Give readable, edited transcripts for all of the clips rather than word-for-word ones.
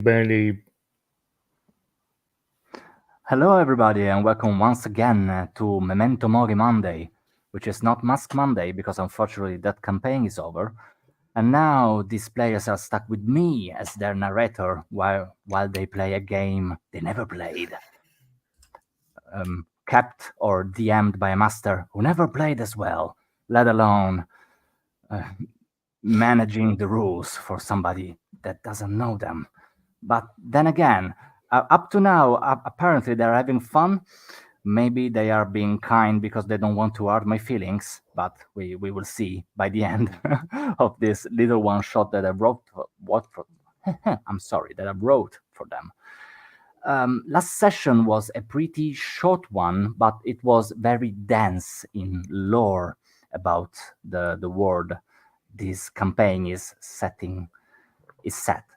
Barely. Hello, everybody, and welcome once again to Memento Mori Monday, which is not Mask Monday because unfortunately that campaign is over. And now these players are stuck with me as their narrator while they play a game they never played, kept or DM'd by a master who never played as well, let alone managing the rules for somebody that doesn't know them. But then again, up to now, apparently they're having fun. Maybe they are being kind because they don't want to hurt my feelings, but we will see by the end of this little one shot that I wrote. I'm sorry, that I wrote for them. Last session was a pretty short one, but it was very dense in lore about the world this campaign is set.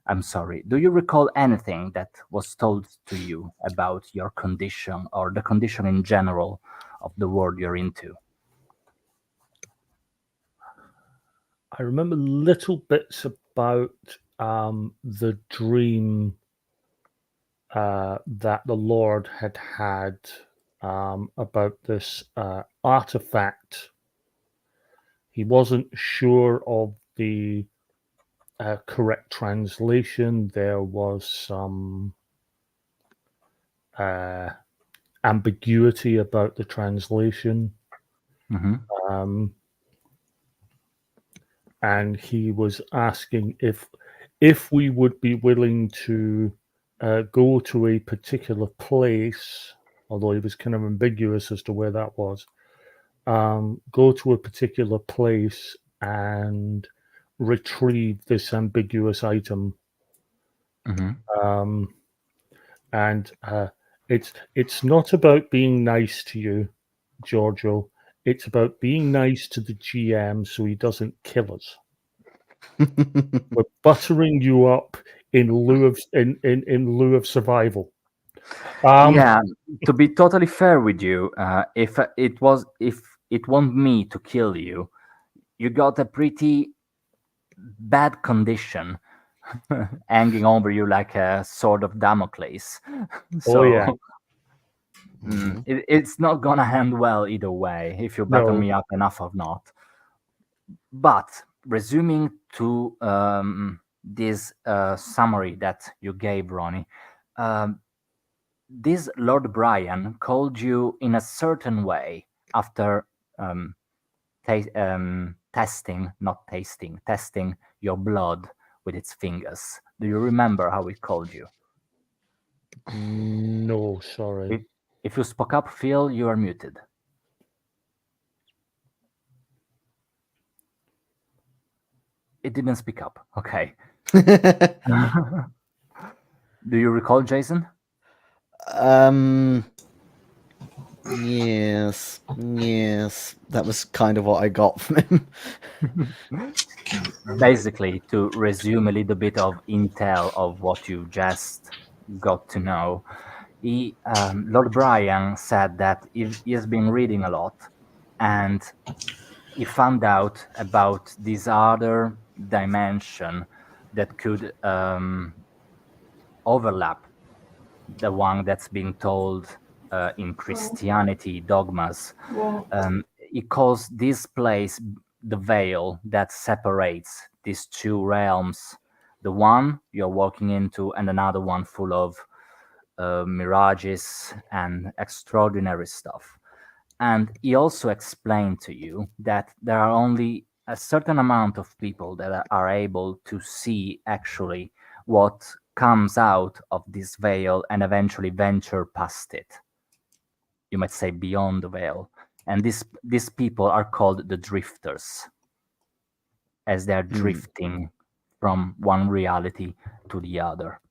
I'm sorry. Do you recall anything that was told to you about your condition or the condition in general of the world you're into? I remember little bits about the dream that the Lord had about this artifact. He wasn't sure of the correct translation. There was some ambiguity about the translation. Mm-hmm. And he was asking if we would be willing to go to a particular place, although he was kind of ambiguous as to where that was, go to a particular place and retrieve this ambiguous item. Mm-hmm. And it's not about being nice to you, Giorgio. It's about being nice to the GM so he doesn't kill us. We're buttering you up in lieu of survival. Yeah, to be totally fair with you, if it want me to kill you, you got a pretty bad condition hanging over you like a sword of Damocles. So Oh yeah, it's not gonna end well either way if you batter no, me up enough or not. But resuming to this summary that you gave, Ronnie, this Lord Brian called you in a certain way after testing your blood with its fingers. Do you remember how he called you? no, sorry. If you spoke up, Phil, you are muted. It didn't speak up. Okay. Do you recall, Jayson? Yes. That was kind of what I got from him. Basically, to resume a little bit of intel of what you just got to know, Lord Brian said that he has been reading a lot, and he found out about this other dimension that could overlap the one that's being told in Christianity dogmas. He calls this place the veil that separates these two realms, the one you're walking into and another one full of mirages and extraordinary stuff. And he also explained to you that there are only a certain amount of people that are able to see actually what comes out of this veil and eventually venture past it. You might say beyond the veil. And these people are called the drifters, as they're drifting from one reality to the other.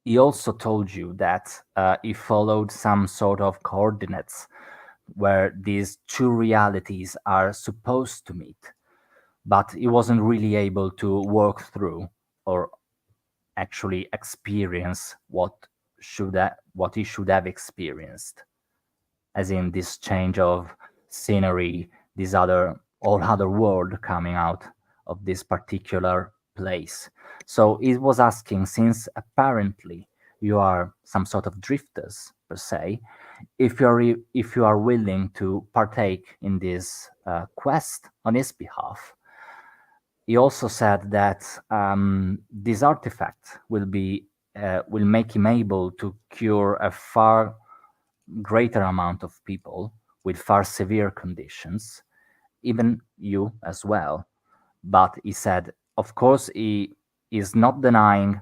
He also told you that he followed some sort of coordinates where these two realities are supposed to meet, but he wasn't really able to work through or actually experience what he should have experienced, as in this change of scenery, this other world coming out of this particular place. So it was asking, since apparently you are some sort of drifters per se, if you are willing to partake in this quest on his behalf. He also said that this artifact will make him able to cure a far greater amount of people with far severe conditions, even you as well. But he said, of course, he is not denying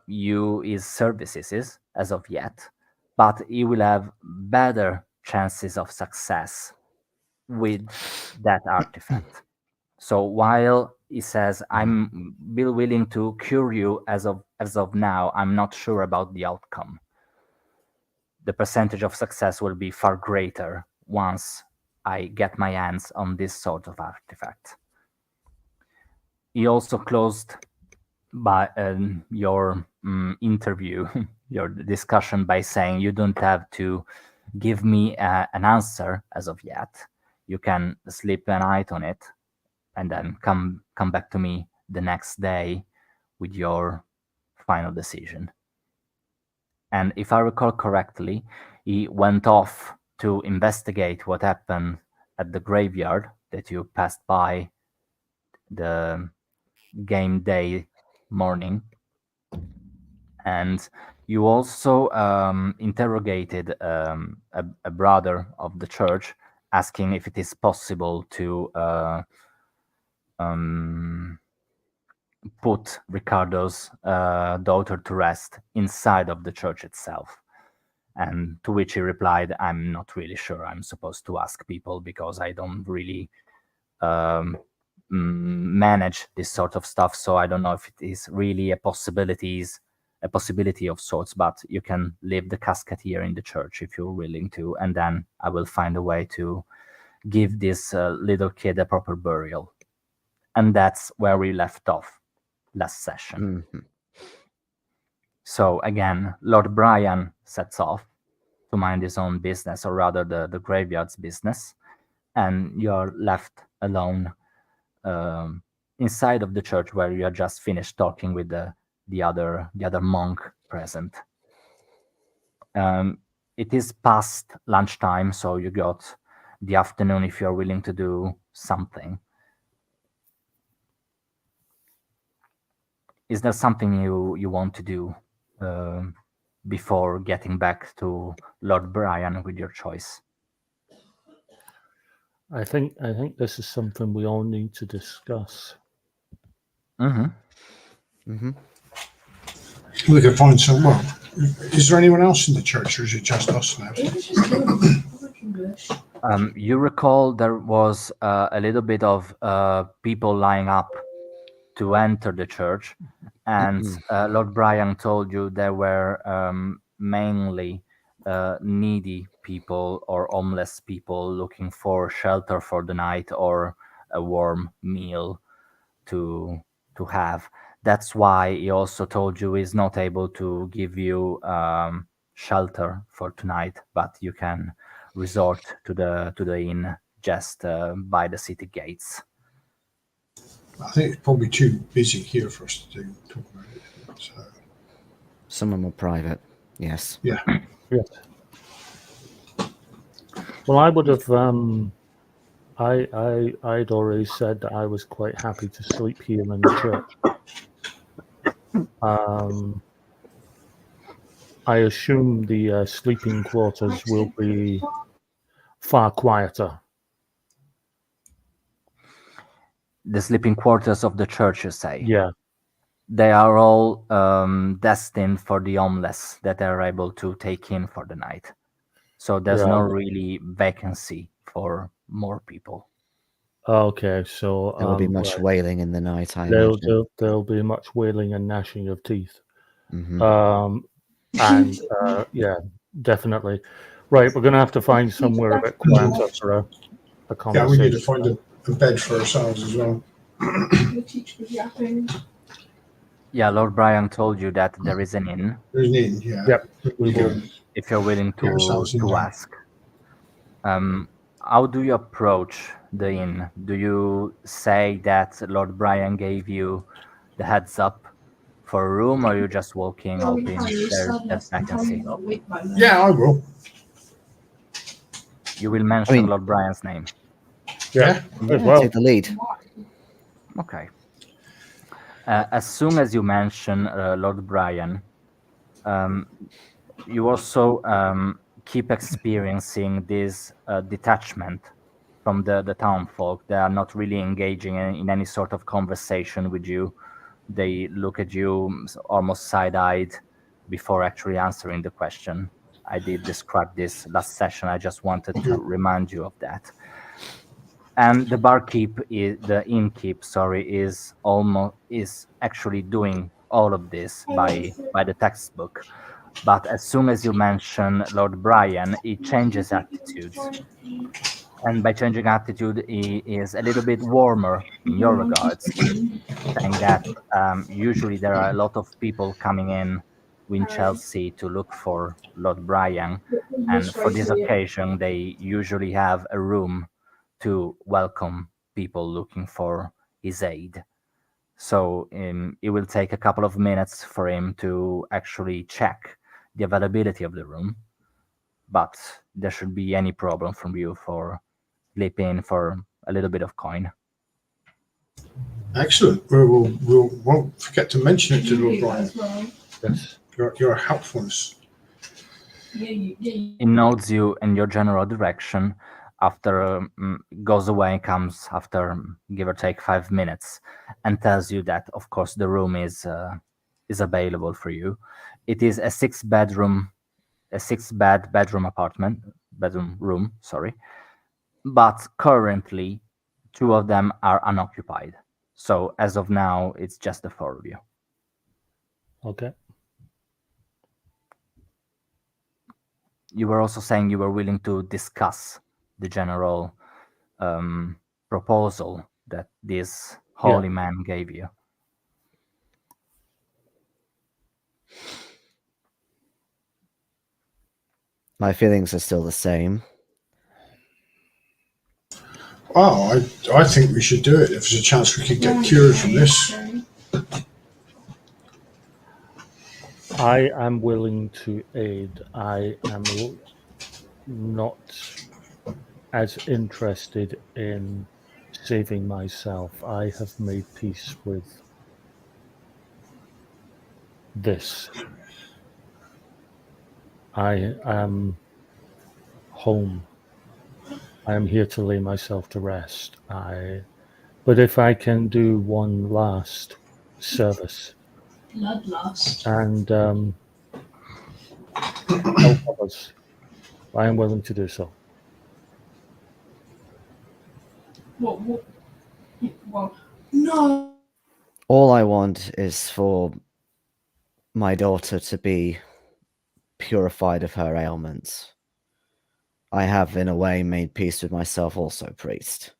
you his services as of yet, but he will have better chances of success with that artifact. So while he says, I'm willing to cure you as of now, I'm not sure about the outcome. The percentage of success will be far greater once I get my hands on this sort of artifact. He also closed by your interview, your discussion, by saying you don't have to give me an answer as of yet. You can sleep a night on it and then come back to me the next day with your final decision. And if I recall correctly, he went off to investigate what happened at the graveyard that you passed by the game day morning. And you also interrogated a brother of the church, asking if it is possible to put Riccardo's daughter to rest inside of the church itself. And to which he replied, I'm not really sure. I'm supposed to ask people because I don't really manage this sort of stuff. So I don't know if it is really a possibility of sorts, but you can leave the casket here in the church if you're willing to. And then I will find a way to give this little kid a proper burial. And that's where we left off last session. Mm-hmm. So again, Lord Brian sets off to mind his own business, or rather the graveyard's business, and you're left alone inside of the church, where you are just finished talking with the other monk present. It is past lunchtime, so you got the afternoon if you're willing to do something. Is there something you want to do before getting back to Lord Brian with your choice? I think this is something we all need to discuss. Mm-hmm. Mm-hmm. We could find some. Well, is there anyone else in the church, or is it just us now? You recall there was a little bit of people lining up to enter the church, and Lord Brian told you there were mainly needy people or homeless people looking for shelter for the night or a warm meal to have. That's why he also told you he's not able to give you shelter for tonight, but you can resort to the inn just by the city gates. I think it's probably too busy here for us to talk about it. So. Some are more private. Yes. Yeah. Yes. Well, I would have. I'd already said that I was quite happy to sleep here in the church. I assume the sleeping quarters will be far quieter. The sleeping quarters of the church, you say? Yeah. They are all destined for the homeless that are able to take in for the night. So there's no really vacancy for more people. Okay, so There will be much wailing in the night, I there'll imagine. there'll be much wailing and gnashing of teeth. Mm-hmm. And yeah, definitely. Right, we're going to have to find somewhere a bit quieter for a conversation. Yeah, we need to find a bed for ourselves as well. Yeah, Lord Brian told you that there is an inn. There's an inn, yeah. Yep, we will. If you're willing to ask. how do you approach the inn? Do you say that Lord Brian gave you the heads up for a room, or you just walking, hoping there's vacancy? Yeah, I will. You will mention mean- Lord Brian's name. Yeah. As Yeah, well. take the lead. Okay. As soon as you mention Lord Brian, you also keep experiencing this detachment from the town folk. They are not really engaging in any sort of conversation with you. They look at you almost side-eyed before actually answering the question. I did describe this last session. I just wanted to remind you of that. And the innkeep, is actually doing all of this by the textbook. But as soon as you mention Lord Brian, he changes attitudes. And by changing attitude, he is a little bit warmer in your regards, saying that usually there are a lot of people coming in Chelsea to look for Lord Brian. And for this occasion, they usually have a room to welcome people looking for his aid. So it will take a couple of minutes for him to actually check the availability of the room, but there should be any problem from you for slip in for a little bit of coin. Excellent. We won't forget to mention it to Lord Brian. Yes. Your helpfulness. He nods you in your general direction. After goes away, comes after give or take 5 minutes, and tells you that of course the room is available for you. It is a 6-bed bedroom room. Sorry, but currently 2 of them are unoccupied. So as of now, it's just the 4 of you. Okay. You were also saying you were willing to discuss the general proposal that this holy man gave you. My feelings are still the same. Oh, I think we should do it. If there's a chance we could get cured from this. I am willing to aid. I am not as interested in saving myself. I have made peace with this. I am home. I am here to lay myself to rest. But if I can do one last service and help others, I am willing to do so. No. All I want is for my daughter to be purified of her ailments. I have, in a way, made peace with myself also, priest.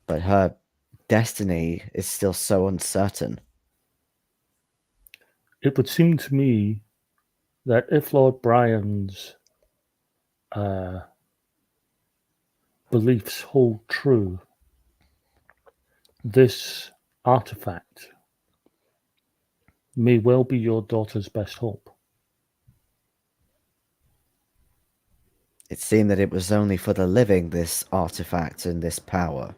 But her destiny is still so uncertain. It would seem to me that if Lord Brian's beliefs hold true, this artifact may well be your daughter's best hope. It seemed that it was only for the living, this artifact and this power,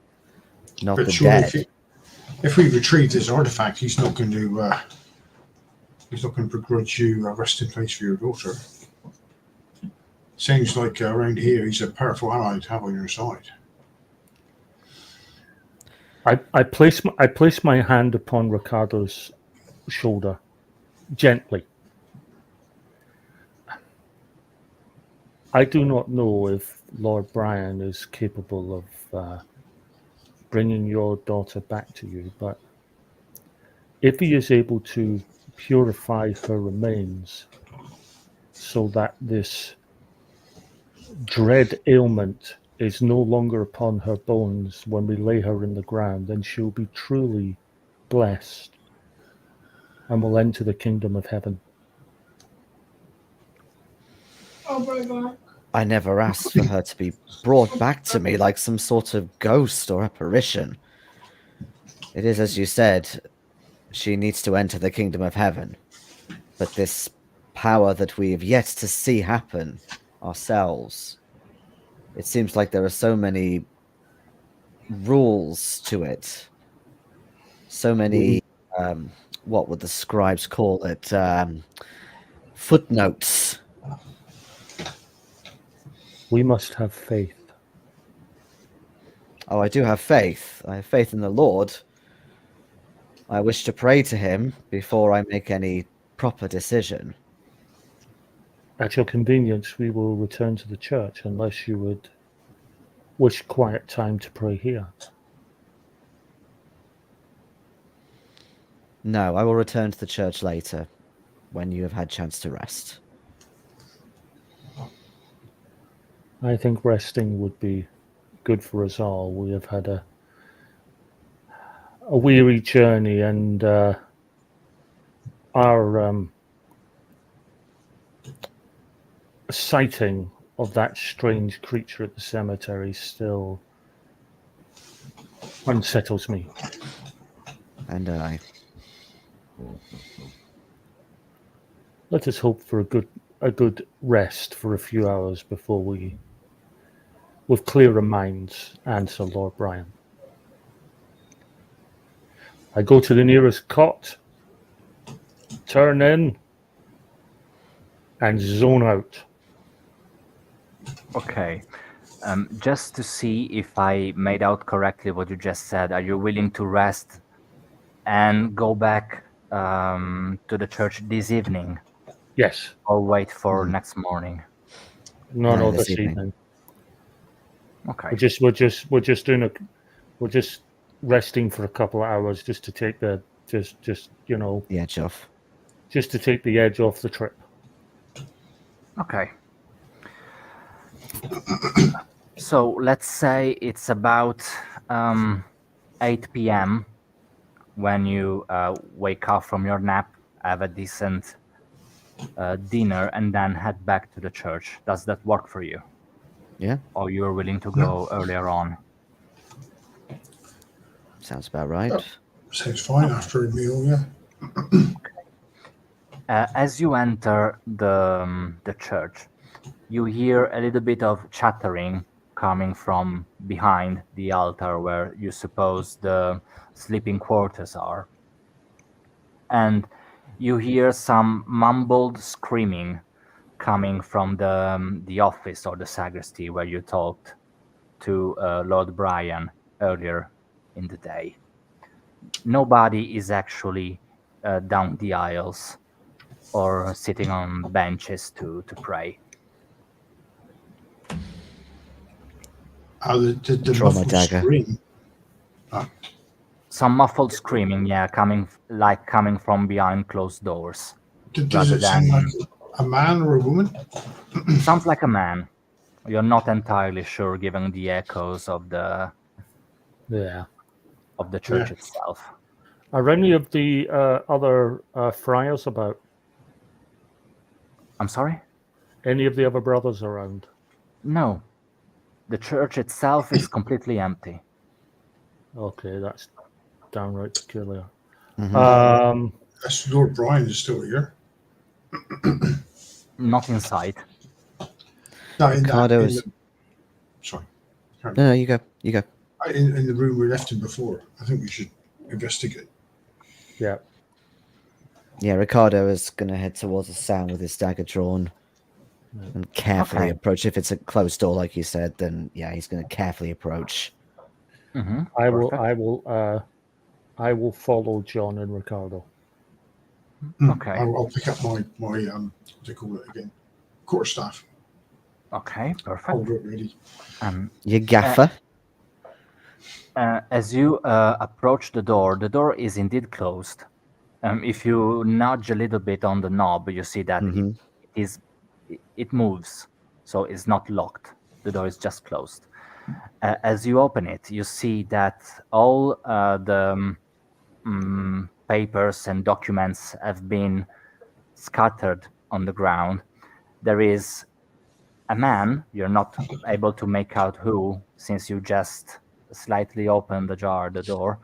not But the surely dead. if we retrieve this artifact, he's not going to begrudge you a resting place for your daughter. Seems like around here he's a powerful ally to have on your side. I place my hand upon Riccardo's shoulder gently. I do not know if Lord Brian is capable of bringing your daughter back to you, but if he is able to purify her remains so that this dread ailment is no longer upon her bones when we lay her in the ground, then she'll be truly blessed and will enter the kingdom of heaven. I never asked for her to be brought back to me like some sort of ghost or apparition. It is as you said, she needs to enter the kingdom of heaven. But this power that we have yet to see happen ourselves, it seems like there are so many rules to it. So many, what would the scribes call it? Footnotes. We must have faith. Oh, I do have faith. I have faith in the Lord. I wish to pray to him before I make any proper decision. At your convenience, we will return to the church unless you would wish quiet time to pray here. No, I will return to the church later, when you have had chance to rest. I think resting would be good for us all. We have had a weary journey, and our sighting of that strange creature at the cemetery still unsettles me. And I. Let us hope for a good rest for a few hours before we, with clearer minds, answer Lord Brian. I go to the nearest cot, turn in, and zone out. Okay. Just to see if I made out correctly what you just said, are you willing to rest and go back to the church this evening, Yes. or wait for next morning? No, this this evening. evening. Okay. We're just resting for a couple of hours just to take the The edge off. just to take the edge off the trip. Okay. So let's say it's about 8 p.m. when you wake up from your nap, have a decent dinner, and then head back to the church. Does that work for you? Yeah, Or you're willing to go earlier on? sounds about right. Yeah. Sounds fine after a meal, yeah. As you enter the church, you hear a little bit of chattering coming from behind the altar where you suppose the sleeping quarters are. And you hear some mumbled screaming coming from the office or the sacristy where you talked to Lord Brian earlier in the day. Nobody is actually down the aisles or sitting on benches to pray. The Draw my muffled dagger. scream. Some muffled screaming, yeah, coming from behind closed doors. Does Rather it sound than- like a man or a woman? Sounds like a man. You're not entirely sure, given the echoes of the Yeah. church Yeah. itself. Are any of the other friars about? I'm sorry? Any of the other brothers around? No. The church itself is completely empty. Okay, that's downright peculiar. Mhm. That's Lord Brian is still here. Not inside. No, in Riccardo that, is- sorry. No, you go. You go. In the room we left him before. I think we should investigate. Yeah. Yeah, Riccardo is going to head towards the sound with his dagger drawn and carefully Okay. approach. If it's a closed door, like you said, then yeah, he's going to carefully approach. Mm-hmm. I will follow John and Riccardo. Okay. I'll pick up my what do they call it again? Quarterstaff. Okay, perfect. Hold it ready. Your gaffer. As you approach the door is indeed closed. If you nudge a little bit on the knob, you see that it moves, so it's not locked. The door is just closed. As you open it, you see that all the papers and documents have been scattered on the ground. There is a man, you're not able to make out who, since you just slightly opened the door,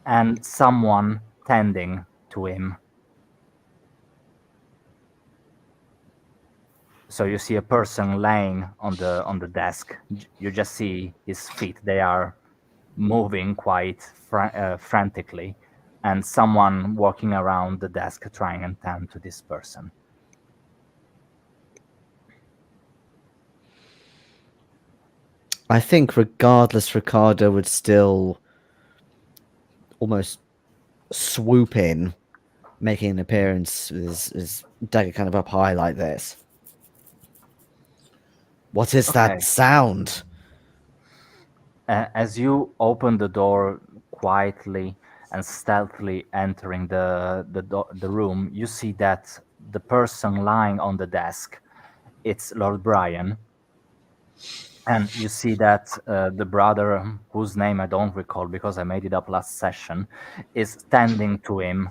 and someone tending to him. So you see a person laying on the desk. You just see his feet; they are moving quite frantically, and someone walking around the desk trying and tend to this person. I think regardless, Riccardo would still almost swoop in, making an appearance with his dagger kind of up high like this. What is Okay. that sound? As you open the door quietly and stealthily entering the room, you see that the person lying on the desk, it's Lord Brian. And you see that the brother, whose name I don't recall because I made it up last session, is standing to him.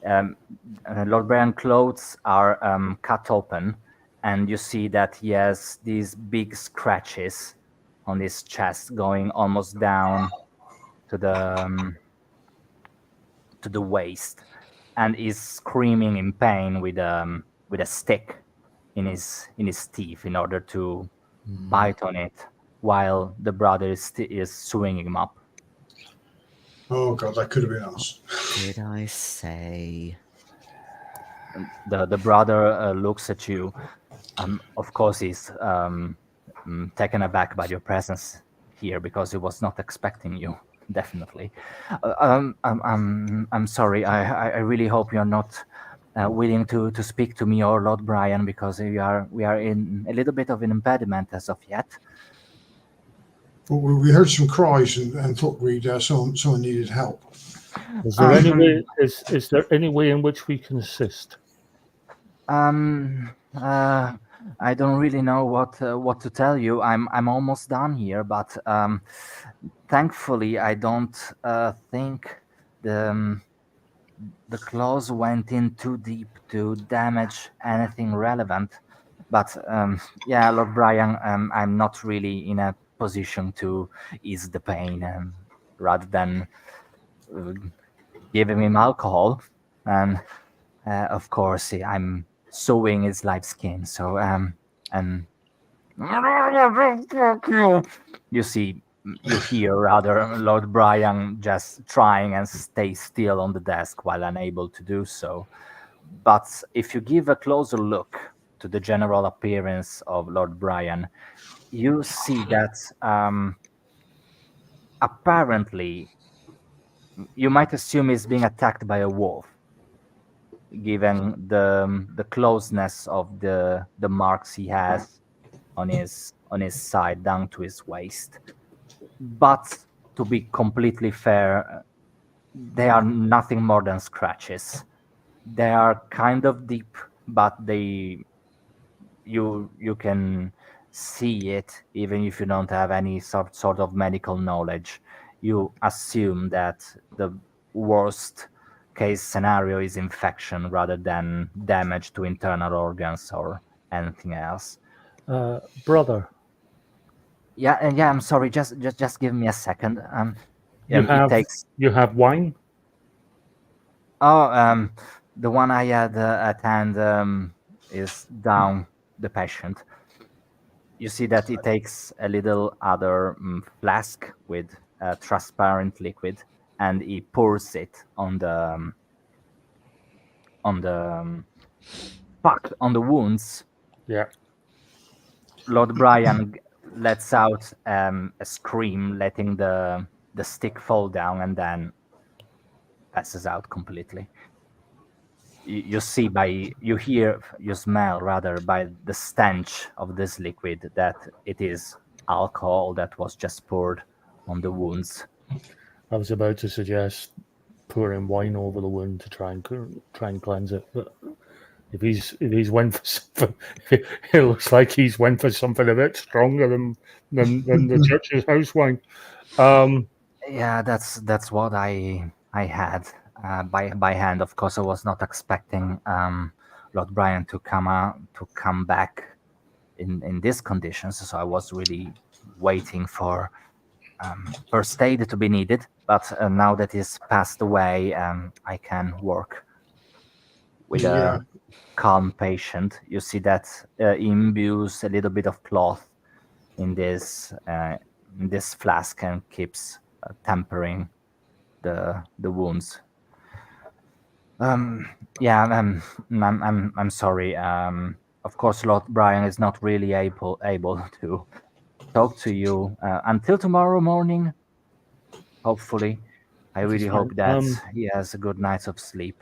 Lord Brian's clothes are cut open, and you see that he has these big scratches on his chest going almost down to the waist, and is screaming in pain with a stick in his teeth in order to bite on it, while the brother is sewing him up. Oh God, that could have been us. Did I say? The brother looks at you. Of course, he's taken aback by your presence here because he was not expecting you. Definitely. I'm sorry. I really hope you're not willing to speak to me or Lord Brian, because we are in a little bit of an impediment as of yet. But we heard some cries and thought someone needed help. Is there any way? Is there any way in which we can assist? I don't really know what to tell you. I'm almost done here, but thankfully I don't think the claws went in too deep to damage anything relevant. But yeah, Lord Brian, I'm not really in a position to ease the pain, rather than giving him alcohol, and of course I'm sewing his live skin. So and you hear rather Lord Brian just trying and stay still on the desk while unable to do so. But if you give a closer look to the general appearance of Lord Brian, you see that apparently you might assume he's being attacked by a wolf, given the closeness of the marks he has on his side down to his waist. But to be completely fair, they are nothing more than scratches. They are kind of deep, but you can see it even if you don't have any sort of medical knowledge. You assume that the worst case scenario is infection rather than damage to internal organs or anything else. Brother, Yeah, and yeah, I'm sorry. Just give me a second. you It takes. have wine. Oh, the one I had at hand is down the patient. You see that it takes a little other flask with transparent liquid, and he pours it on the on the wounds. Yeah. Lord Brian lets out a scream, letting the stick fall down, and then passes out completely. You smell rather by the stench of this liquid that it is alcohol that was just poured on the wounds. I was about to suggest pouring wine over the wound to try and cleanse it, but if he's went for something, it looks like he's went for something a bit stronger than the church's house wine. Yeah, that's what I had by hand. Of course, I was not expecting Lord Brian to come back in these conditions. So I was really waiting for first aid to be needed. But now that he's passed away, I can work with Yeah. a calm patient. You see that he imbues a little bit of cloth in this flask and keeps tempering the wounds. Yeah, I'm sorry. Of course, Lord Brian is not really able to talk to you until tomorrow morning. Hopefully, I really hope that he has a good night of sleep.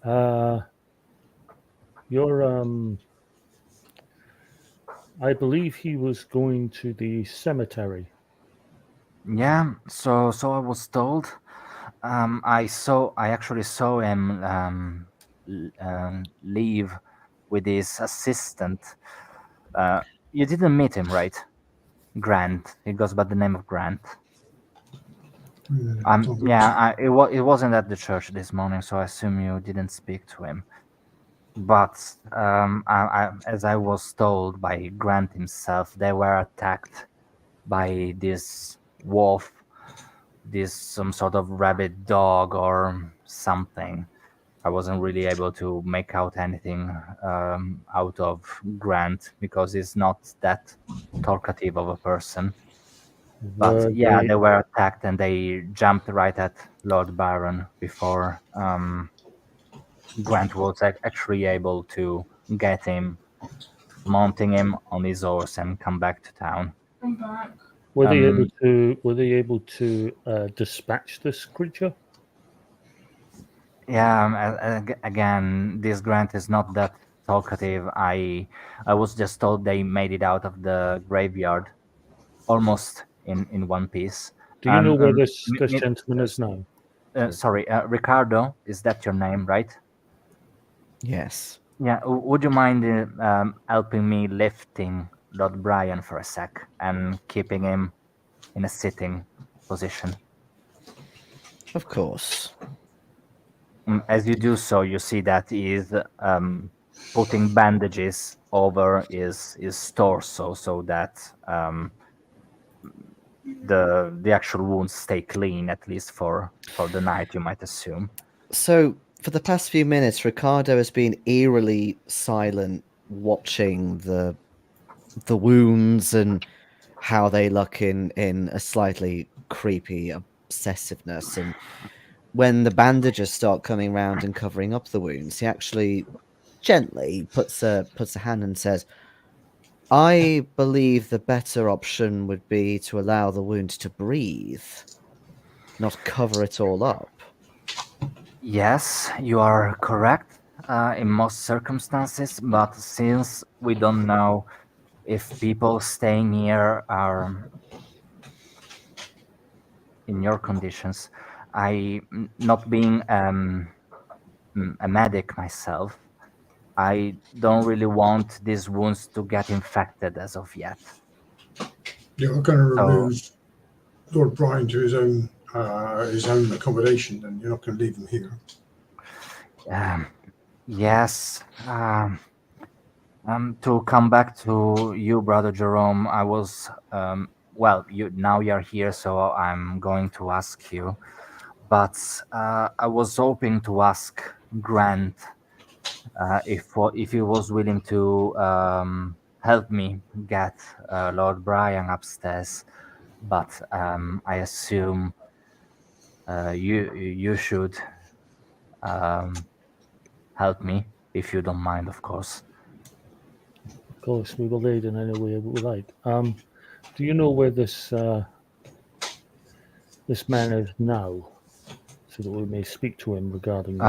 You're I believe he was going to the cemetery. Yeah, so I was told. I actually saw him leave with his assistant. You didn't meet him, right? Grant. He goes by the name of Grant. It wasn't at the church this morning, so I assume you didn't speak to him. But as I was told by Grant himself, they were attacked by this wolf, some sort of rabid dog or something. I wasn't really able to make out anything out of Grant because he's not that talkative of a person. But they were attacked and they jumped right at Lord Byron before Grant was actually able to get him, mounting him on his horse and come back to town. Were they able to dispatch this creature? Yeah, again, this Grant is not that talkative. I was just told they made it out of the graveyard almost in one piece. Do you know where this gentleman is now? Sorry, Riccardo, is that your name, right? Yes. Yeah, would you mind helping me lifting Lord Brian for a sec and keeping him in a sitting position? Of course. As you do so, you see that he is putting bandages over his torso so that the actual wounds stay clean, at least for the night, you might assume. So, for the past few minutes, Riccardo has been eerily silent, watching the wounds and how they look in a slightly creepy obsessiveness. And when the bandages start coming round and covering up the wounds, he actually gently puts a hand and says, I believe the better option would be to allow the wound to breathe, not cover it all up. Yes, you are correct in most circumstances, but since we don't know if people staying here are in your conditions, not being a medic myself, I don't really want these wounds to get infected as of yet. You're going to remove Lord Brian to his own accommodation, then you're not going to leave him here. Yes. To come back to you, Brother Jerome, I was you're here, so I'm going to ask you. But I was hoping to ask Grant if he was willing to help me get Lord Brian upstairs. But I assume you should help me if you don't mind, of course. Of course, we will aid in any way we like. Do you know where this man is now, so that we may speak to him regarding this?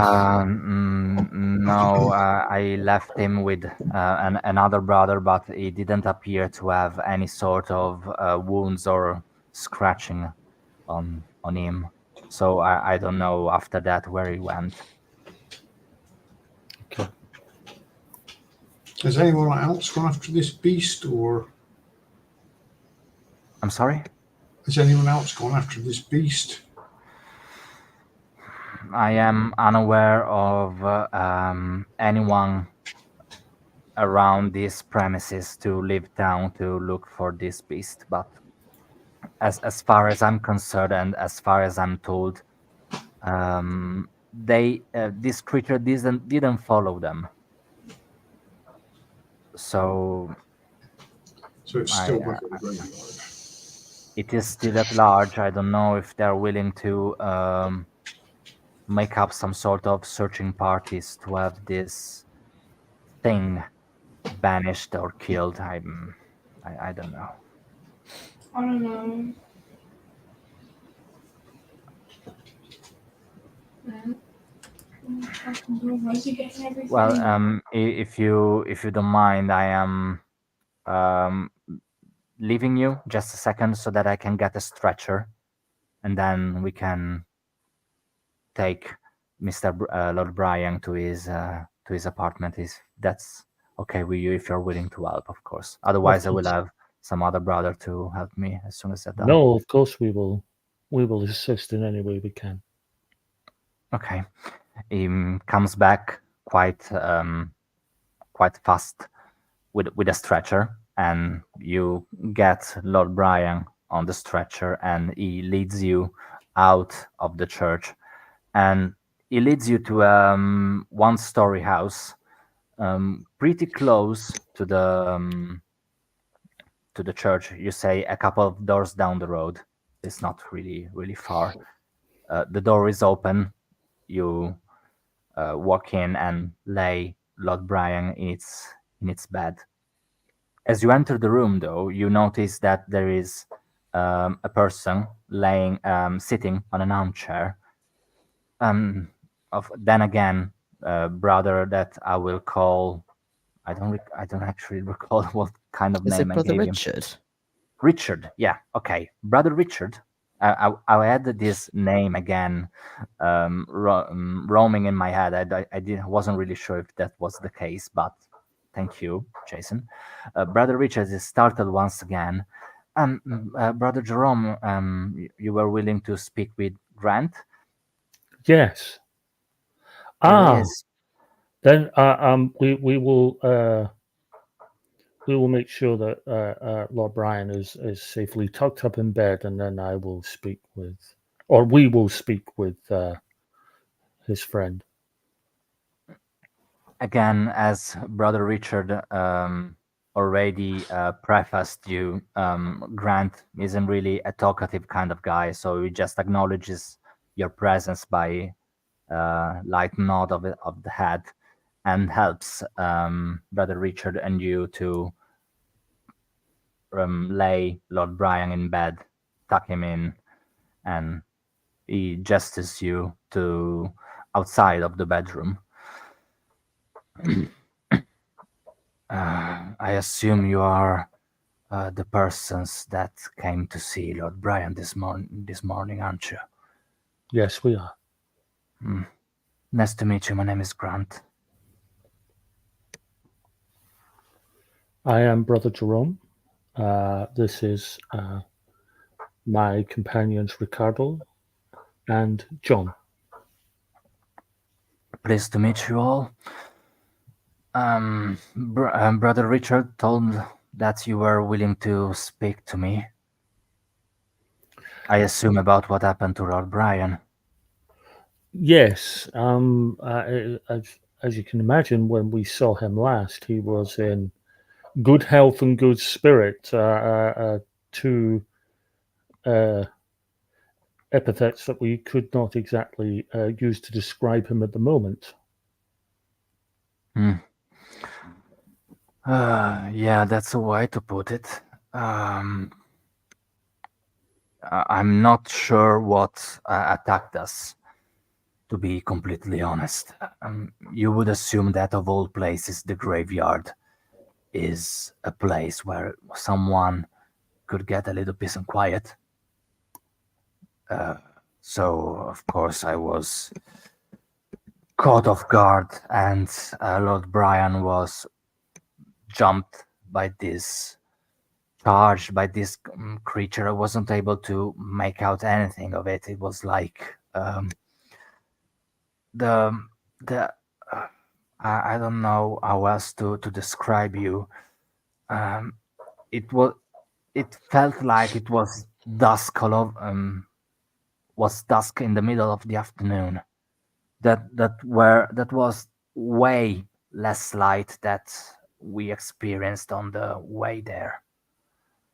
No, I left him with another brother, but he didn't appear to have any sort of wounds or scratching on him. So I don't know after that where he went. Okay. Has anyone else gone after this beast, or? I'm sorry? Has anyone else gone after this beast? I am unaware of anyone around these premises to leave town to look for this beast, but as far as I'm concerned and as far as I'm told, this creature didn't follow them. So it's still back at the graveyard. it is still at large. I don't know if they're willing to make up some sort of searching parties to have this thing banished or killed. I don't know. I don't know. Where's he getting everything? Well, if you don't mind, I am leaving you just a second so that I can get a stretcher, and then we can take Lord Brian to his apartment. If that's okay with you, if you're willing to help, of course. Otherwise, I will have some other brother to help me as soon as that's done. No, of course we will. We will assist in any way we can. Okay. He comes back quite fast with a stretcher, and you get Lord Brian on the stretcher, and he leads you out of the church, and he leads you to one-story house, pretty close to the church. You say a couple of doors down the road. It's not really far. The door is open. You walk in and lay Lord Brian in its bed. As you enter the room, though, you notice that there is a person sitting on an armchair. Then again, brother that I will call. I don't actually recall what kind of Is name it I Brother gave him. Richard? Richard, yeah, okay, Brother Richard. I added this name again, roaming in my head. Wasn't really sure if that was the case, but thank you, Jayson. Brother Richard is startled once again. Brother Jerome, you were willing to speak with Grant? Yes. There he is. Then we will make sure that Lord Brian is safely tucked up in bed, and then I will speak with, or we will speak with his friend. Again, as Brother Richard already prefaced you, Grant isn't really a talkative kind of guy, so he just acknowledges your presence by light nod of the head, and helps Brother Richard and you to lay Lord Brian in bed, tuck him in, and he gestures you to outside of the bedroom. I assume you are the persons that came to see Lord Brian this morning, aren't you? Yes, we are. Nice to meet you. My name is Grant. I am Brother Jerome. This is my companions Riccardo and John. Pleased to meet you all. Brother Richard told that you were willing to speak to me. I assume about what happened to Lord Brian. Yes. As you can imagine, when we saw him last, he was in good health and good spirit. Two epithets that we could not exactly use to describe him at the moment. Yeah, that's a way to put it. I'm not sure what attacked us, to be completely honest. You would assume that of all places, the graveyard is a place where someone could get a little peace and quiet. So, of course, I was caught off guard, and Lord Brian was jumped by this, charged by this creature. I wasn't able to make out anything of it. It was like I don't know how else to describe you. Um, it was it felt like it was dusk was dusk in the middle of the afternoon. That was way less light that we experienced on the way there.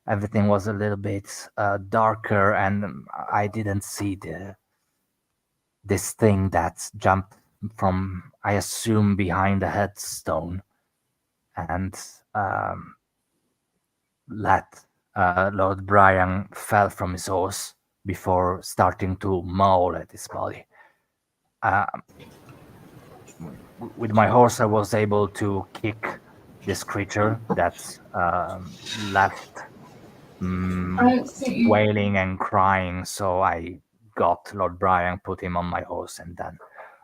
Everything was a little bit darker, and I didn't see this thing that jumped from, I assume, behind the headstone and um, let Lord Brian fell from his horse before starting to maul at his body. Uh, with my horse, I was able to kick this creature that left I see. wailing and crying. So I got Lord Brian, put him on my horse, and then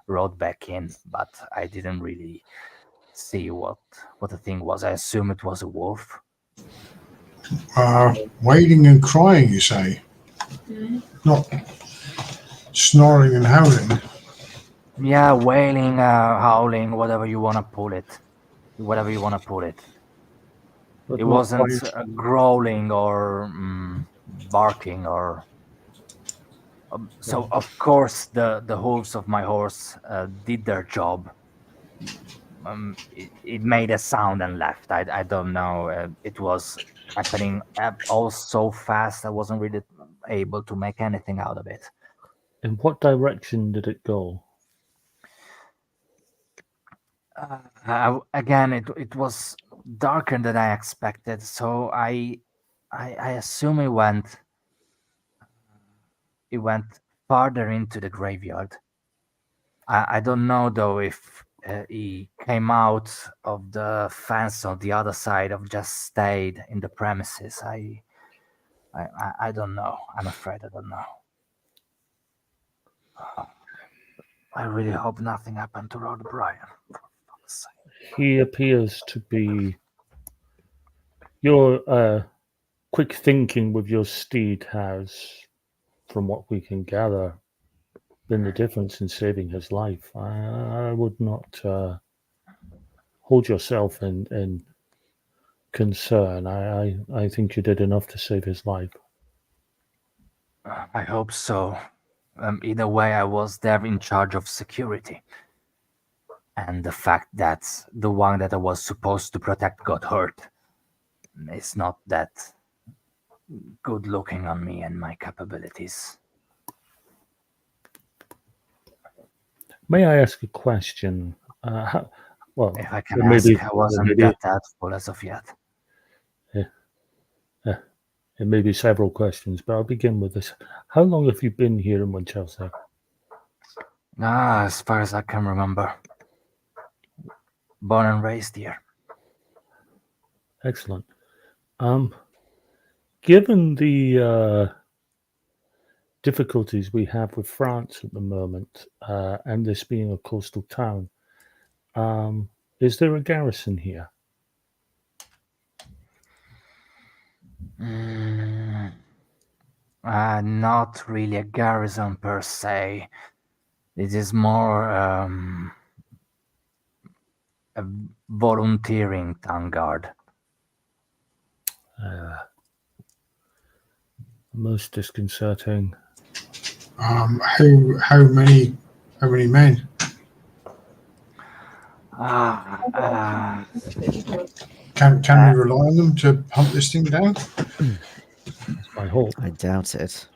rode back in. But I didn't really see what the thing was. I assume it was a wolf. Wailing and crying, you say? Not snoring and howling. Yeah, wailing, howling, whatever you want to pull it. Whatever you want to pull it. But It not wasn't quite. growling or barking or. So of course the hooves of my horse did their job. It made a sound and left. I don't know. It was happening all so fast. I wasn't really able to make anything out of it. In what direction did it go? Again, it was darker than I expected. So I assume it went farther into the graveyard. I don't know though if he came out of the fence on the other side or just stayed in the premises. I don't know. I'm afraid I don't know. I really hope nothing happened to Lord Brian. For fuck's sake. He appears to be. Your quick thinking with your steed has, from what we can gather, been the difference in saving his life. I would not hold yourself in concern. I think you did enough to save his life. I hope so. Either way, I was there in charge of security. And the fact that the one that I was supposed to protect got hurt is not that good looking on me and my capabilities. May I ask a question? Well, If I can maybe ask, I wasn't maybe that doubtful as of yet. it may be several questions, but I'll begin with this. How long have you been here in Winchelsea? As far as I can remember. Born and raised here. Excellent. Given the difficulties we have with France at the moment, and this being a coastal town, is there a garrison here? Not really a garrison per se. It is more a volunteering town guard. Most disconcerting. How many men? Can we rely on them to hunt this thing down? That's my hope. I doubt it.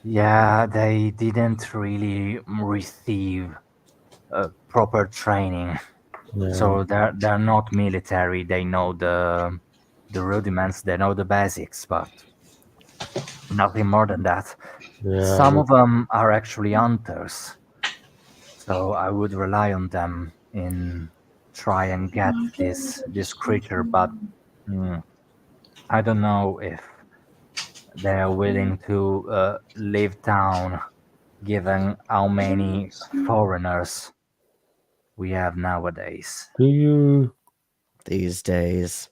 Yeah, they didn't really receive proper training. Yeah. So they're not military. They know the rudiments. They know the basics, but nothing more than that. Yeah, Some of them are actually hunters, so I would rely on them in try and get this creature. But I don't know if they are willing to leave town, given how many foreigners we have nowadays. Do you These days,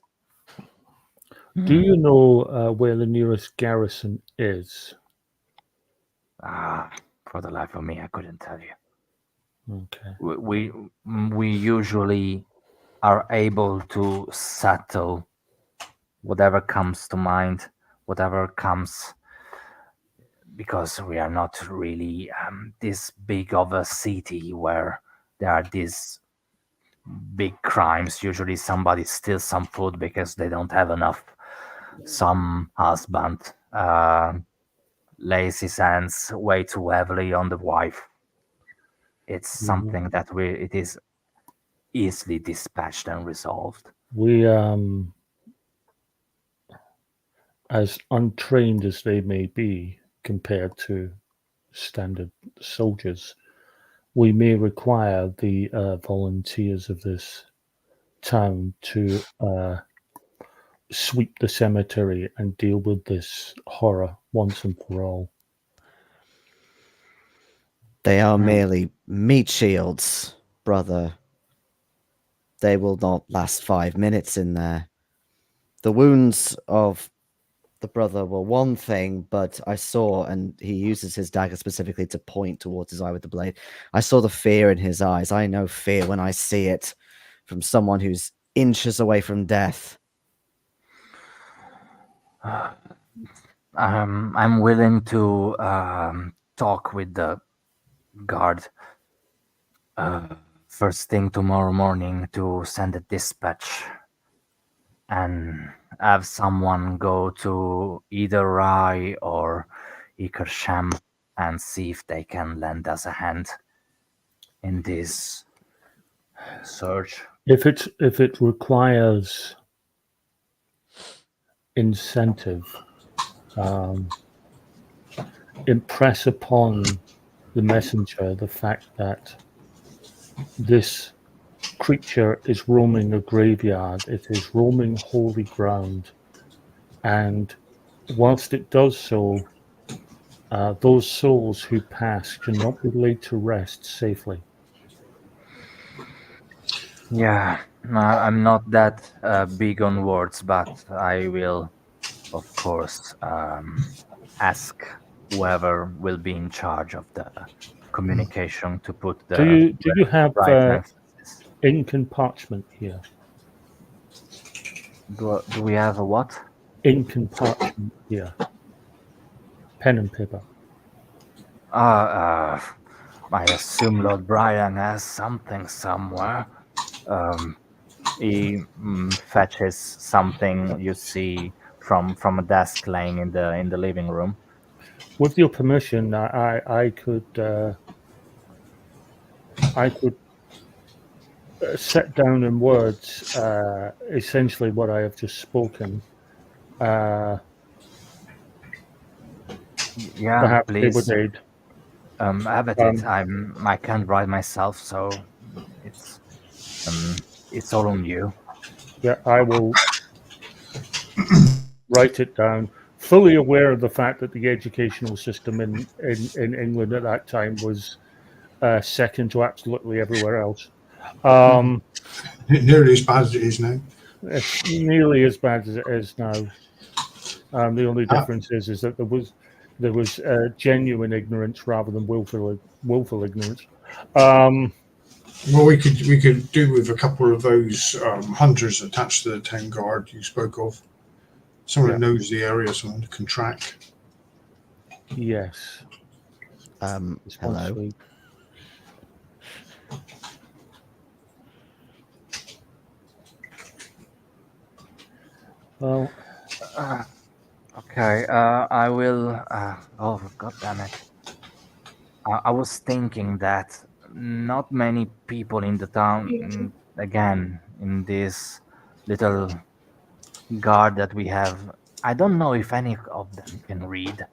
know where the nearest garrison is? For the life of me, I couldn't tell you. Okay. We usually are able to settle whatever comes to mind, whatever comes, because we are not really this big of a city where there are these big crimes. Usually somebody steals some food because they don't have enough. Some husband lays his hands way too heavily on the wife. It's something that it is easily dispatched and resolved. We as untrained as they may be compared to standard soldiers, we may require the volunteers of this town to sweep the cemetery and deal with this horror once and for all. They are merely meat shields, brother. They will not last 5 minutes in there. The wounds of the brother were one thing, but I saw, and he uses his dagger specifically to point towards his eye with the blade. I saw the fear in his eyes. I know fear when I see it from someone who's inches away from death. I'm willing to talk with the guard first thing tomorrow morning to send a dispatch and have someone go to either Rai or Ikersham and see if they can lend us a hand in this search. If it requires incentive, impress upon the messenger the fact that this creature is roaming a graveyard, it is roaming holy ground, and whilst it does so, those souls who pass cannot be laid to rest safely. Yeah, I'm not that big on words, but I will, of course, ask whoever will be in charge of the communication to put the Do you have right emphasis. ink and parchment here? Do we have a what? Ink and parchment here. Pen and paper. I assume Lord Brian has something somewhere. He fetches something you see from a desk laying in the living room. With your permission, I could set down in words essentially what I have just spoken. Yeah, Perhaps they please. would aid. Have at it. I can't write myself, so it's all on you. Yeah, I will write it down, fully aware of the fact that the educational system in England at that time was second to absolutely everywhere else. Nearly as bad as it is now. It's nearly as bad as it is now. The only difference is that there was genuine ignorance rather than willful ignorance. Well, we could do with a couple of those hunters attached to the 10 guard you spoke of. Someone who knows the area, someone who can track. Yes. Hello. Well, okay. I will. Oh, God damn it! I was thinking that not many people in the town, again, in this little guard that we have. I don't know if any of them can read.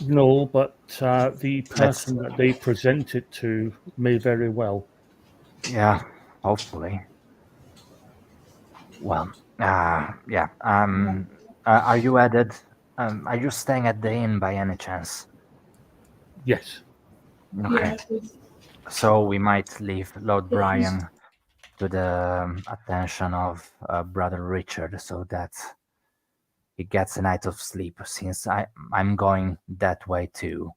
no, but the person that they present it to may very well. Yeah, hopefully. Well, yeah. Are you added? Are you staying at the inn by any chance? Yes. Okay. So we might leave Lord Brian to the attention of Brother Richard, so that he gets a night of sleep. Since I'm going that way too,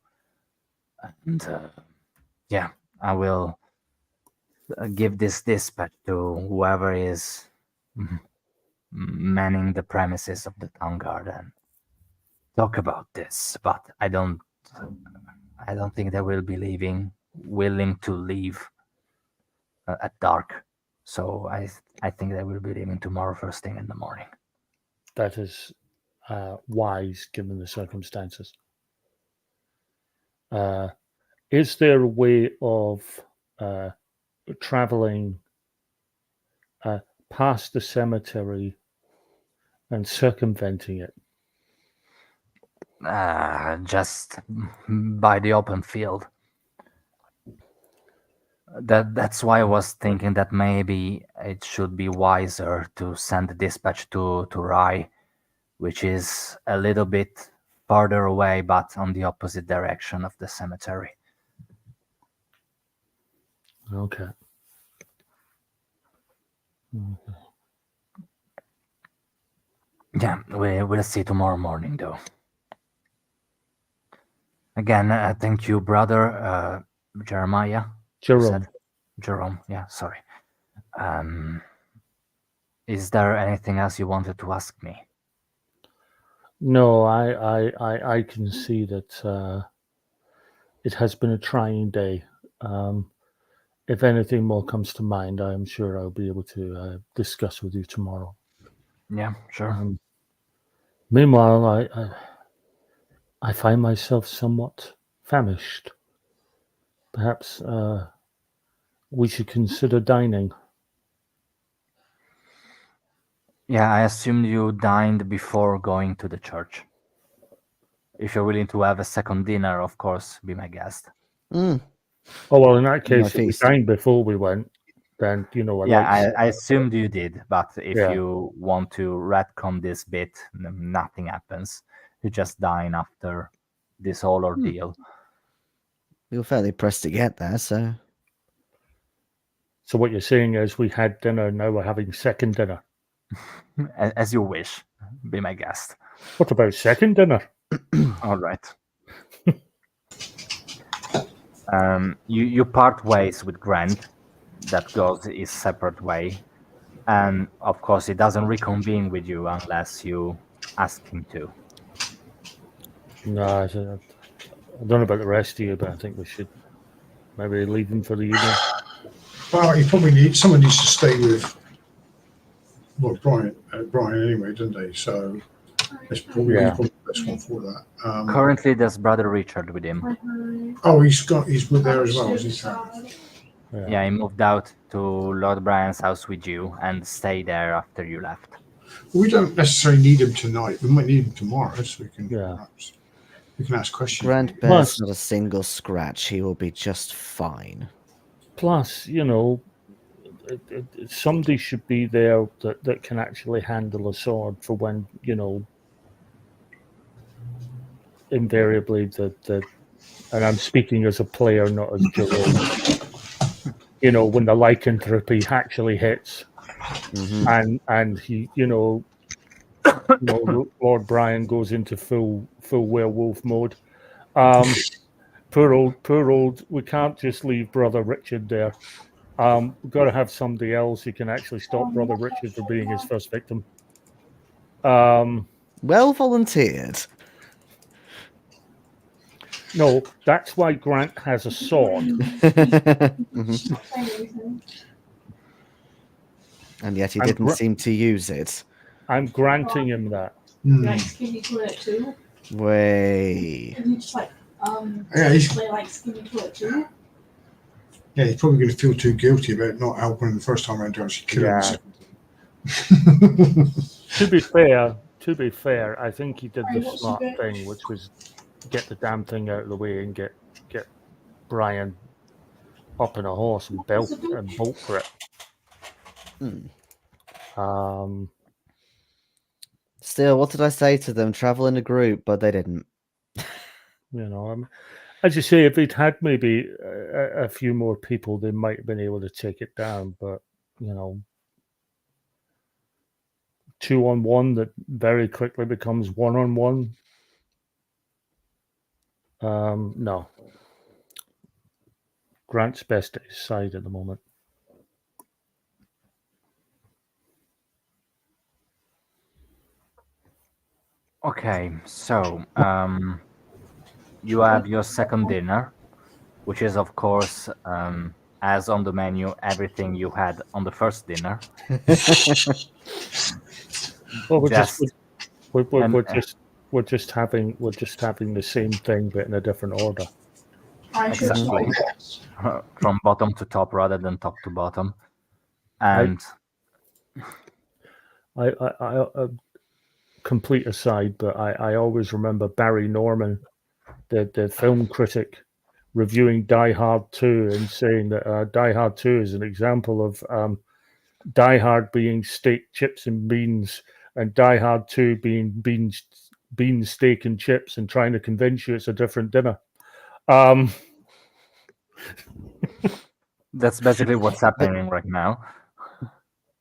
and yeah, I will give this dispatch to whoever is manning the premises of the town guard and talk about this. But I don't think they will be willing to leave at dark. So I think they will be leaving tomorrow first thing in the morning. That is wise given the circumstances. Is there a way of traveling past the cemetery and circumventing it? Just by the open field. That's why I was thinking that maybe it should be wiser to send the dispatch to Rai, which is a little bit farther away, but on the opposite direction of the cemetery. Okay. Yeah, we'll see tomorrow morning, though. Again, thank you, brother Jeremiah. Jerome. Jerome, yeah, sorry. Is there anything else you wanted to ask me? No, I can see that it has been a trying day. If anything more comes to mind, I am sure I'll be able to discuss with you tomorrow. Yeah, sure. Meanwhile, I find myself somewhat famished. Perhaps we should consider dining. Yeah, I assumed you dined before going to the church. If you're willing to have a second dinner, of course, be my guest. Mm. Oh, well, in that case, if we feast. dined before we went, then, I assumed you did, but if Yeah. you want to retcon this bit, nothing happens. You just dine after this whole ordeal. We were fairly pressed to get there, so So what you're saying is we had dinner, now we're having second dinner. As you wish, be my guest. What about second dinner? All right. You part ways with Grant. That goes his separate way, and of course he doesn't reconvene with you unless you ask him to. No, I don't know about the rest of you, but I think we should maybe leave him for the evening. Well, you probably someone needs to stay with Brian anyway, don't they? So it's probably, he's probably the best one for that. Currently, there's brother Richard with him. Oh, he's with there as well, is he? Yeah, he moved out to Lord Brian's house with you and stayed there after you left. We don't necessarily need him tonight. We might need him tomorrow, so we can perhaps we can ask questions. Grant bears not a single scratch. He will be just fine. Plus, somebody should be there that can actually handle a sword for when, invariably and I'm speaking as a player, not as Jerome. When the lycanthropy actually hits, and he, Lord Brian goes into full werewolf mode. Poor old. We can't just leave Brother Richard there. We've got to have somebody else who can actually stop Brother Richard from being his first victim. Well volunteered. No, that's why Grant has a sword. And yet he didn't seem to use it. I'm granting him that. Like skinny toilet too. Way. And you just play like skinny toilet too. Yeah, he's probably going to feel too guilty about not helping him the first time around to actually kill him. To be fair, I think he did the smart thing, which was get the damn thing out of the way and get Brian up in a horse and bolt for it. Still, what did I say to them? Travel in a group, but they didn't. As you say, if they'd had maybe a few more people, they might have been able to take it down. But 2-on-1 that very quickly becomes 1-on-1. No. Grant's best at his side at the moment. Okay, so you have your second dinner, which is, of course, as on the menu, everything you had on the first dinner. Well, we're Just just having the same thing but in a different order. I should Exactly. start. From bottom to top rather than top to bottom. And I complete aside, but I always remember Barry Norman, the film critic, reviewing Die Hard 2 and saying that Die Hard 2 is an example of Die Hard being steak, chips, and beans, and Die Hard 2 being beans, steak, and chips, and trying to convince you it's a different dinner. that's basically what's happening right now.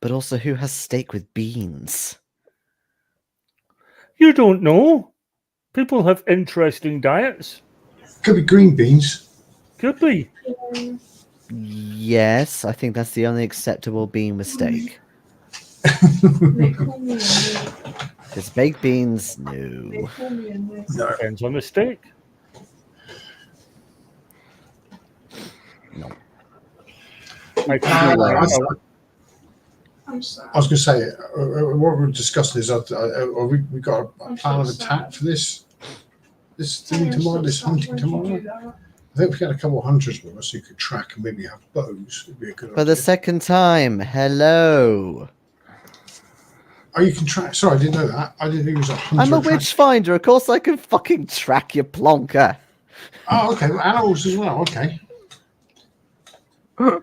But also, who has steak with beans? You don't know. People have interesting diets. Could be green beans. Could be. Yes, I think that's the only acceptable bean with steak. They call me a Because baked beans, They no. call me a nurse. No. Depends on the steak. No. I'm sorry. I was going to say, what we're discussing is, we got a plan of attack for this thing tomorrow, this hunting tomorrow. I think if we had a couple of hunters with us who could track and maybe have bows, it'd be a good For the idea. second time, hello. Oh, you can track. Sorry, I didn't know that. I didn't think it was a hunter. I'm a witch finder. Of course I can fucking track your plonker. Oh, okay. Well, animals as well. Okay. Well,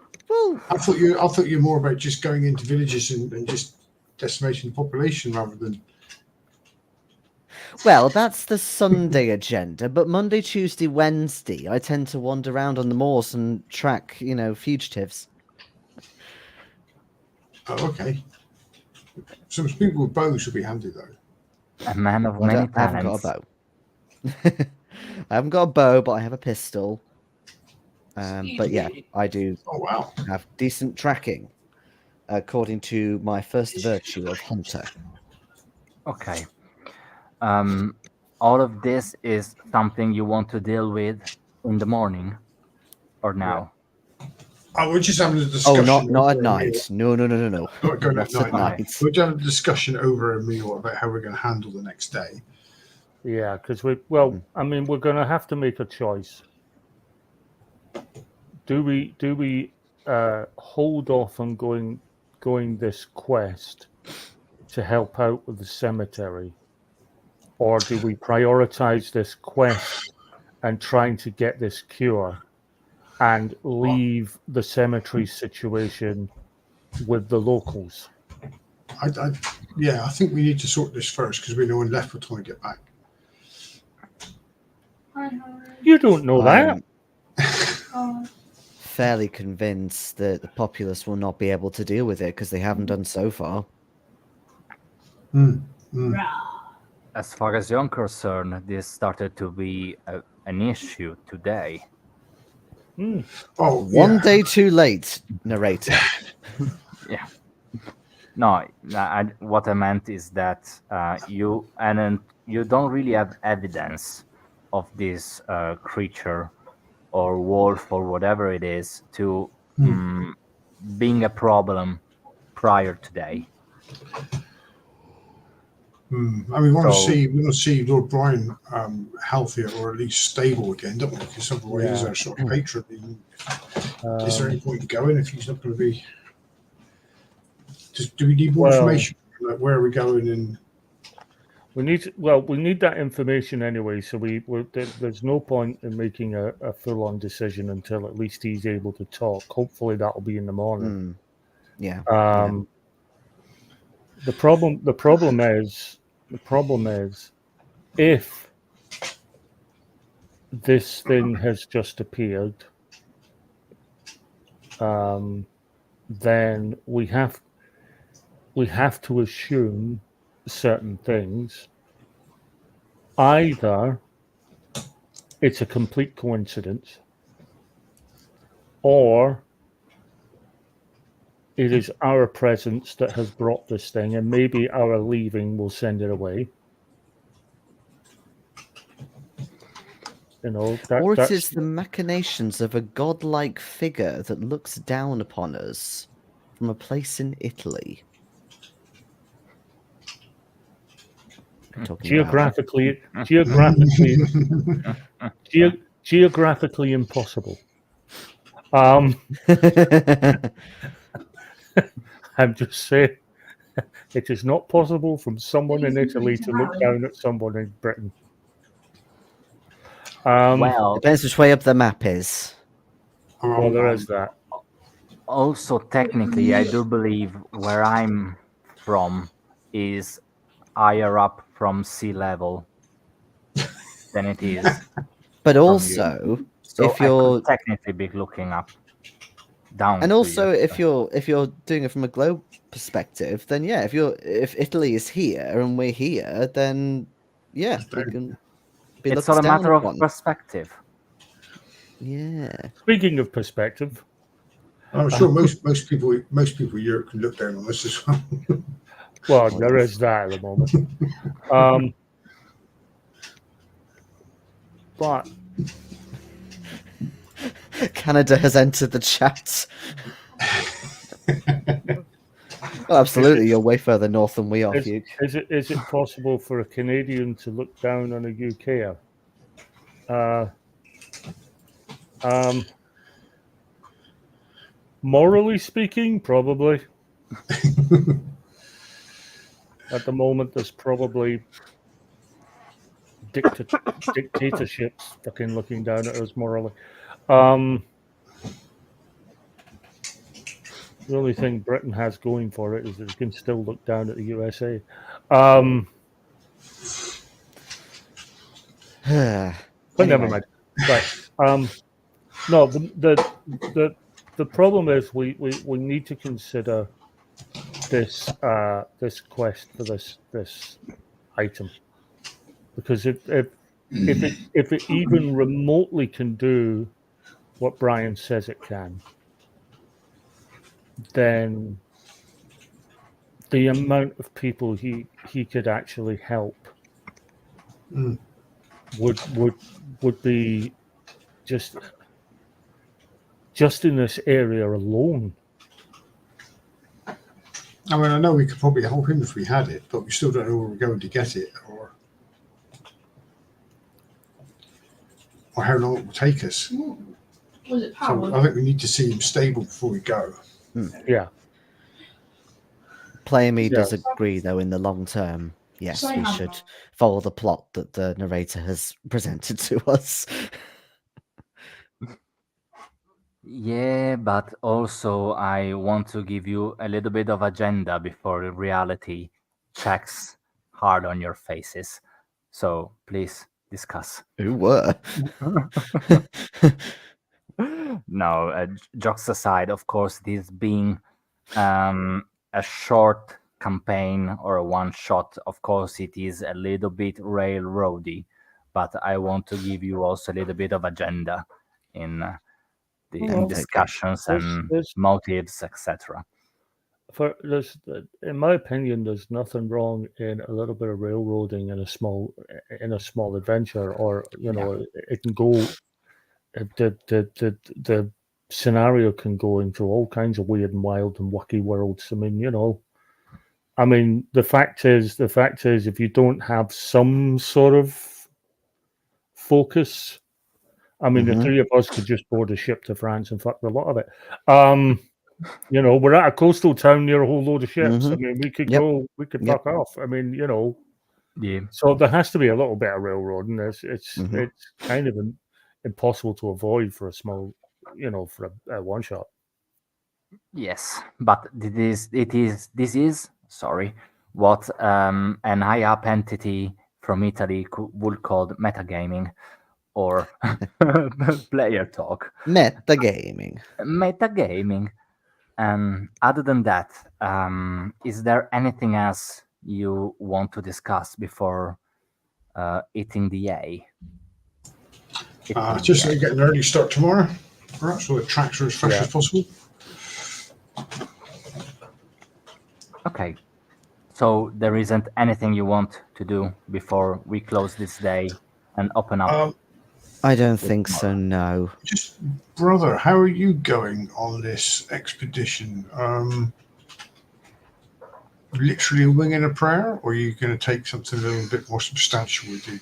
I thought you were more about just going into villages and just decimating the population rather than. well, that's the Sunday agenda, but Monday, Tuesday, Wednesday, I tend to wander around on the moors and track, fugitives. Oh, okay. Some people with bows would be handy though. A man of I many haven't got a talents. bow. I haven't got a bow, but I have a pistol. But yeah, I do Oh wow. have decent tracking, according to my first virtue of hunter. Okay. All of this is something you want to deal with in the morning or now? Oh, we're just having a Oh, discussion. not at over a meal. night. No. Not going Not at at night. night. We're just having a discussion over a meal about how we're going to handle the next day. Yeah, because we're going to have to make a choice. Do we hold off on going this quest to help out with the cemetery, or do we prioritize this quest and trying to get this cure and leave the cemetery situation with the locals? I think we need to sort this first because we're no one left by the time we get back. Hi, Harry. You don't know that. I'm fairly convinced that the populace will not be able to deal with it because they haven't done so far. As far as you're concerned, this started to be an issue today. Oh, One day too late, narrator. Yeah. No, what I meant is that you don't really have evidence of this creature or wolf or whatever it is to being a problem prior today. And we want to see Lord Brian healthier or at least stable again, don't we? Because otherwise, he's our sort of patron. Is there any point in going if he's not going to be? Do we need more information? Like where are we going? And we need that information anyway. So there's no point in making a full-on decision until at least he's able to talk. Hopefully, that'll be in the morning. Yeah. The problem is if this thing has just appeared, then we have to assume certain things. Either it's a complete coincidence, or it is our presence that has brought this thing, and maybe our leaving will send it away. You know, Or it that's is the machinations of a godlike figure that looks down upon us from a place in Italy. I'm talking about. geographically impossible. I'm just saying, it is not possible from someone in Italy to look down at someone in Britain. Well, Depends which way up the map is. Well, there is that. also technically, I do believe where I'm from is higher up from sea level than it is. But from also, you. So if you're I could technically be looking up down. and to also you. if you're doing it from a globe perspective, then yeah, if Italy is here and we're here, then yeah, we can be it's looked all a down matter of upon. perspective. Yeah. Speaking of perspective, I'm sure most people in Europe can look down on us as well. well, there is that at the moment. But Canada has entered the chat. Oh, absolutely, you're way further north than we are, Hugh. is it possible for a Canadian to look down on a UKer? Morally speaking, probably. At the moment, there's probably dictatorships fucking looking down at us morally. The only thing Britain has going for it is that it can still look down at the USA. But never Anyway. mind. Right. No, the problem is we need to consider this this quest for this item, because if it even remotely can do what Brian says it can, then the amount of people he could actually help would be just in this area alone. I mean, I know we could probably help him if we had it, but we still don't know where we're going to get it, or how long it will take us. Was it So powered? I think we need to see him stable before we go. Yeah. Player me Yeah. does agree, though, in the long term, yes, we should follow the plot that the narrator has presented to us. Yeah, but also I want to give you a little bit of agenda before reality checks hard on your faces. So please discuss. Who were? No, jokes aside, of course, this being a short campaign or a one shot, of course, it is a little bit railroady, but I want to give you also a little bit of agenda in the Well, discussions and there's- motives, etc. In my opinion, there's nothing wrong in a little bit of railroading in a small adventure, or it can go. The scenario can go into all kinds of weird and wild and wacky worlds. I mean, the fact is, if you don't have some sort of focus, I mean, the three of us could just board a ship to France and fuck the lot of it. We're at a coastal town near a whole load of ships. I mean, we could go, we could fuck off. I mean, Yeah. So there has to be a little bit of railroading. It's kind of impossible to avoid for a small, for a one shot. Yes, but this is what an high up entity from Italy would call metagaming or player talk. Metagaming. Metagaming. And other than that, is there anything else you want to discuss before hitting the A? Just get an early start tomorrow. All right, so the tracks are as fresh Yeah. as possible. Okay. So there isn't anything you want to do before we close this day and open up. I don't think so, no. Just, brother, how are you going on this expedition? Literally a wing and a prayer, or are you going to take something a little bit more substantial with you?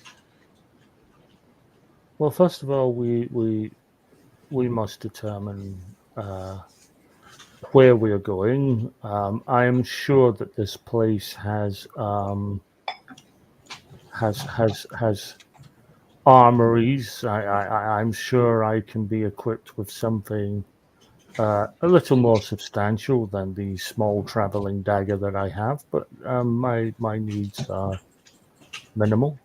Well, first of all, we must determine where we are going. I am sure that this place has armories. I'm sure I can be equipped with something a little more substantial than the small traveling dagger that I have, but my needs are minimal.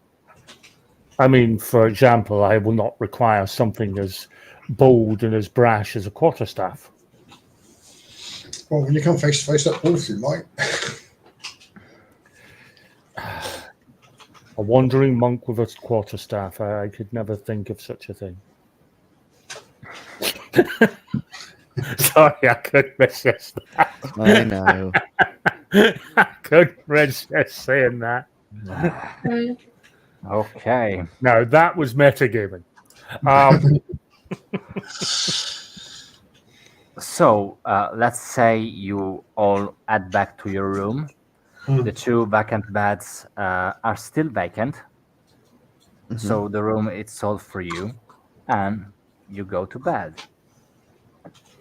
I mean, for example, I will not require something as bold and as brash as a quarterstaff. Well, when you come face to face, that wolf, you might. A wandering monk with a quarterstaff. I could never think of such a thing. Sorry, I couldn't resist that. I know. I couldn't resist saying that. Okay. No, that was metagaming. So let's say you all head back to your room. The 2 vacant beds are still vacant. So the room is sold for you, and you go to bed.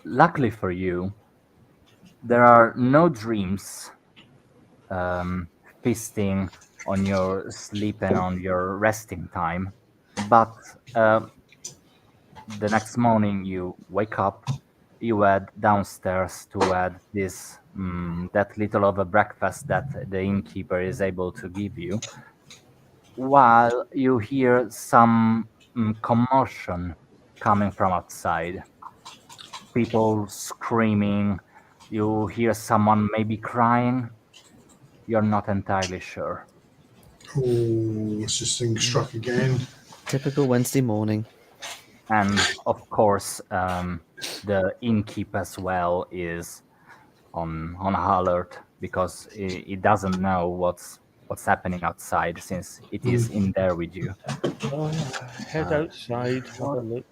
Luckily for you, there are no dreams feasting on your sleep and on your resting time. But the next morning you wake up, you head downstairs to add this that little of a breakfast that the innkeeper is able to give you, while you hear some commotion coming from outside. People screaming, you hear someone maybe crying, you're not entirely sure. Oh, what's this thing struck again? Typical Wednesday morning. And of course, the innkeep as well is on alert because it doesn't know what's happening outside since it is in there with you. Head outside, have a look.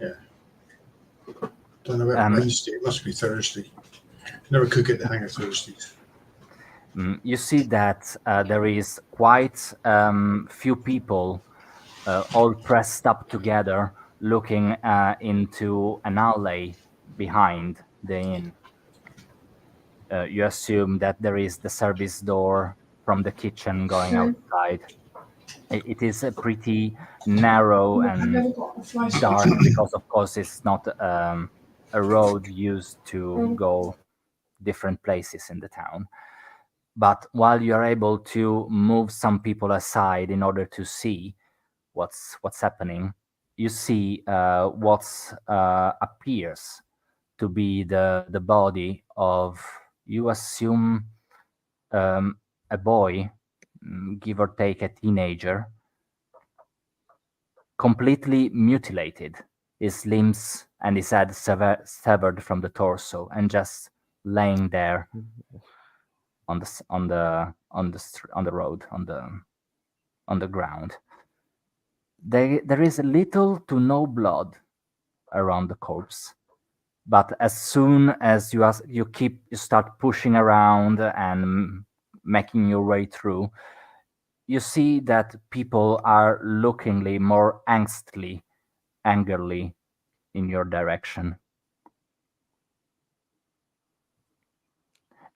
Yeah. Don't know about Wednesday. It must be Thursday. Never could get the hang of Thursdays. You see that there is quite few people all pressed up together looking into an alley behind the inn. You assume that there is the service door from the kitchen going outside. It is a pretty narrow and dark because, of course, it's not a road used to go different places in the town. But while you're able to move some people aside in order to see what's happening, you see what appears to be the body of, you assume, a boy, give or take a teenager, completely mutilated, his limbs and his head severed from the torso, and just laying there on the road, on the ground. There is little to no blood around the corpse, but as soon as you start pushing around and making your way through, you see that people are lookingly more angrily in your direction.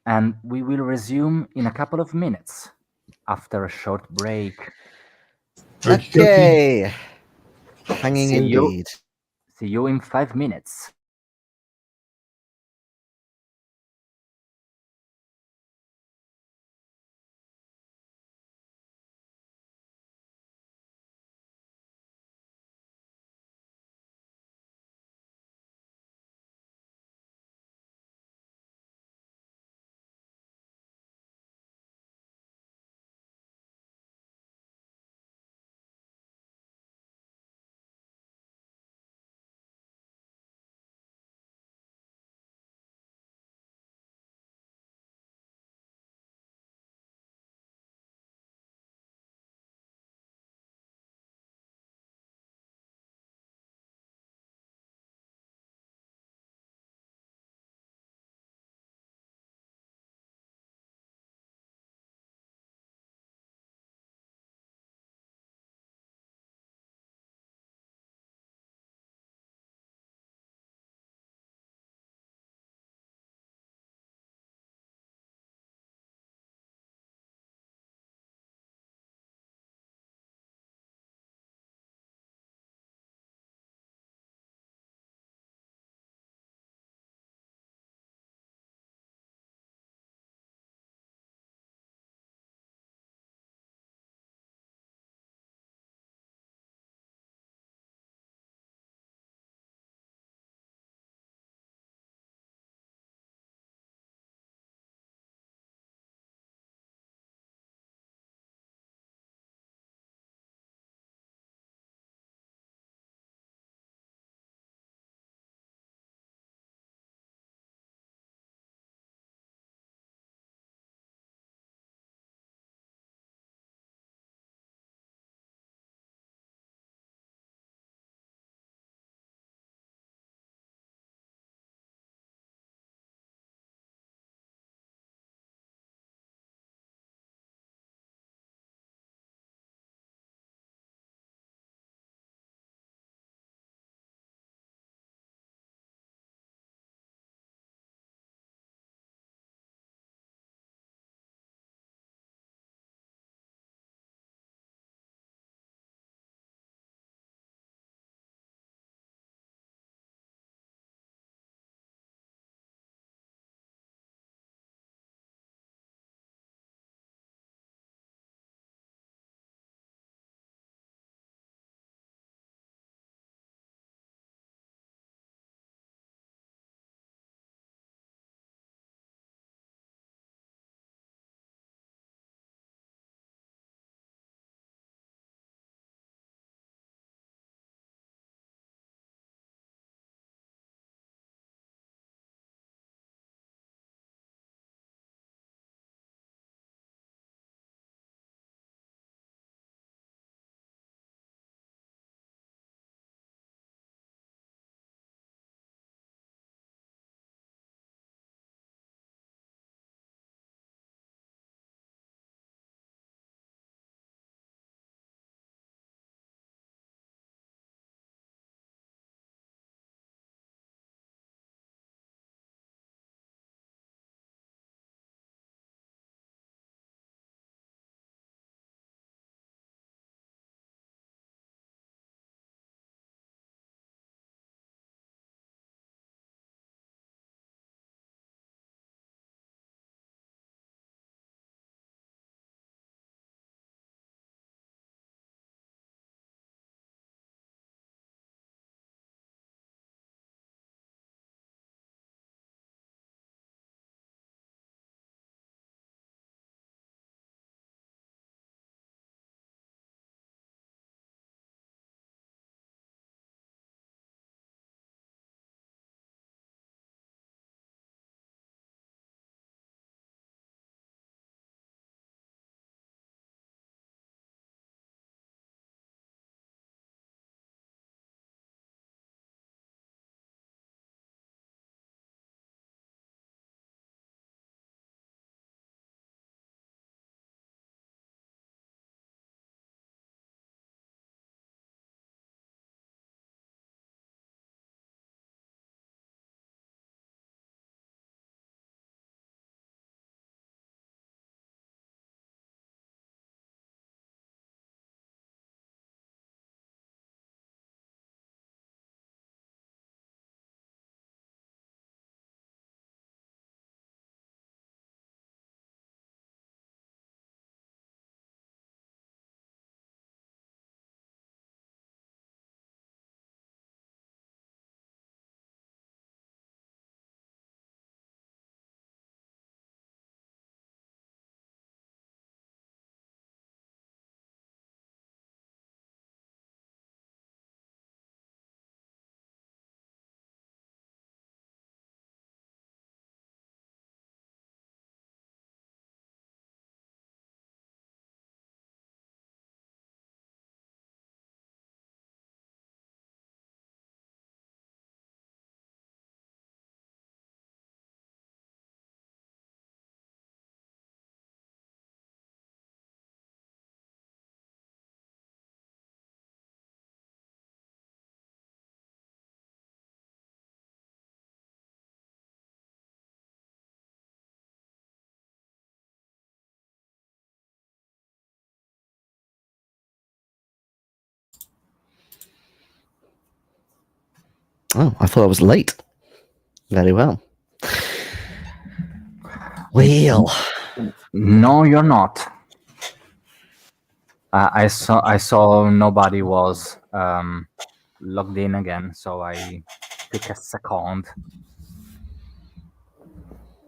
And we will resume in a couple of minutes after a short break. Okay. Hanging See you. indeed. See you in 5 minutes. Oh, I thought I was late. Very well. Well, No, you're not. I saw nobody was logged in again, so I took a second.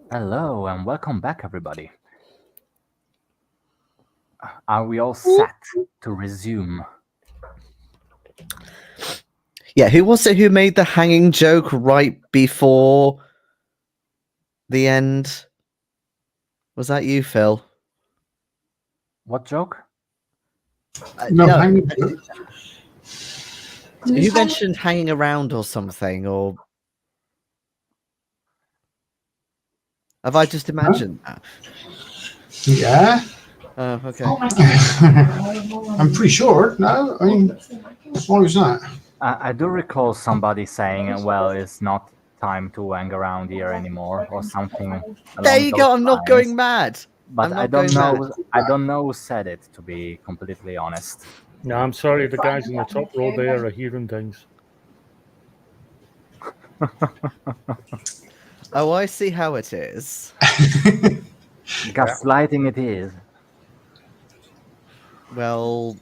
Hello and welcome back, everybody. Are we all set to resume? yeah, who was it who made the hanging joke right before the end? Was that you, Phil? What joke? No, no, hang you mentioned hanging around or something, or have I just imagined that? Yeah. Oh, okay. Oh my god. I'm pretty sure. No, I mean, why was that? I do recall somebody saying, "Well, it's not time to hang around here anymore," or something. There along you those go. I'm not lines. going mad. But I'm I not don't going know. mad. I don't know who said it. To be completely honest. No, I'm sorry. The guys in the top row there are hearing things. Oh, I see how it is. Gaslighting it is. Well,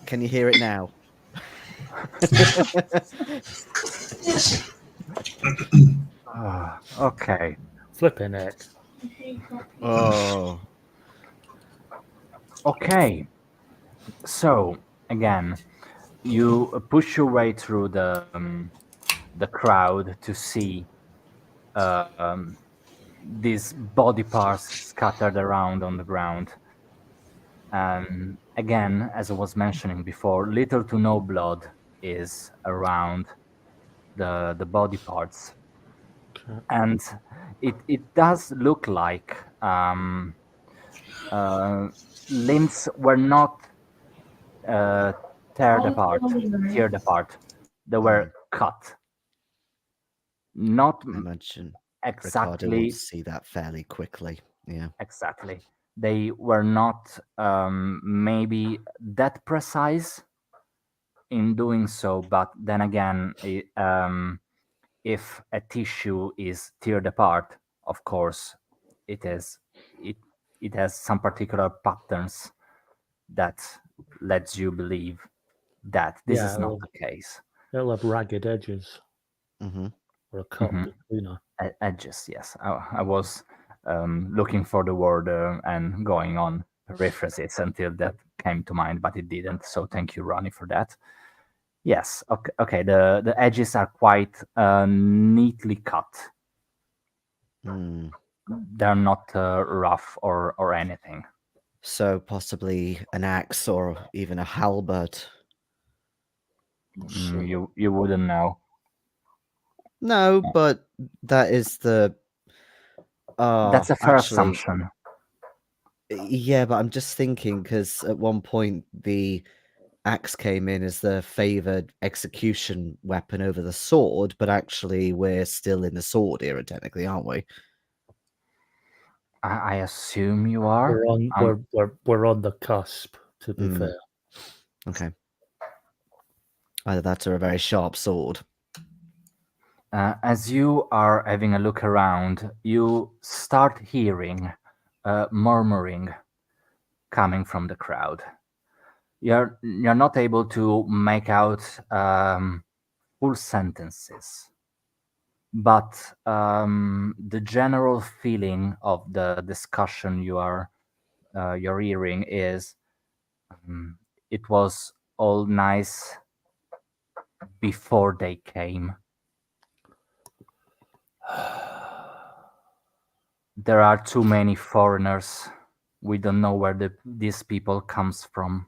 can you hear it now? Okay. Flipping heck. Oh. Okay. So again, you push your way through the crowd to see these body parts scattered around on the ground. Again, as I was mentioning before, little to no blood is around the body parts, and it does look like limbs were not teared apart. They were cut. Not I imagine Riccardo will exactly. see that fairly quickly. Yeah. Exactly. They were not maybe that precise in doing so, but then again, if a tissue is teared apart, of course, it it has some particular patterns that lets you believe that this Yeah, is not the case. They'll have ragged edges Mm-hmm. or a cut Mhm. between her. Edges, yes. I was looking for the word and going on references until that came to mind, but it didn't. So thank you, Ronnie, for that. Yes. Okay. Okay. The edges are quite neatly cut. Mm. They're not rough or anything. So possibly an axe or even a halberd. You wouldn't know. No, but that is the. That's a fair actually, assumption. yeah, but I'm just thinking because at one point the axe came in as the favored execution weapon over the sword, but actually we're still in the sword era, technically, aren't we? I assume you are. We're on the cusp, to be fair. Okay. Either that or a very sharp sword. As you are having a look around, you start hearing murmuring coming from the crowd. You're not able to make out full sentences, but the general feeling of the discussion you're hearing is it was all nice before they came. There are too many foreigners. We don't know where these people comes from.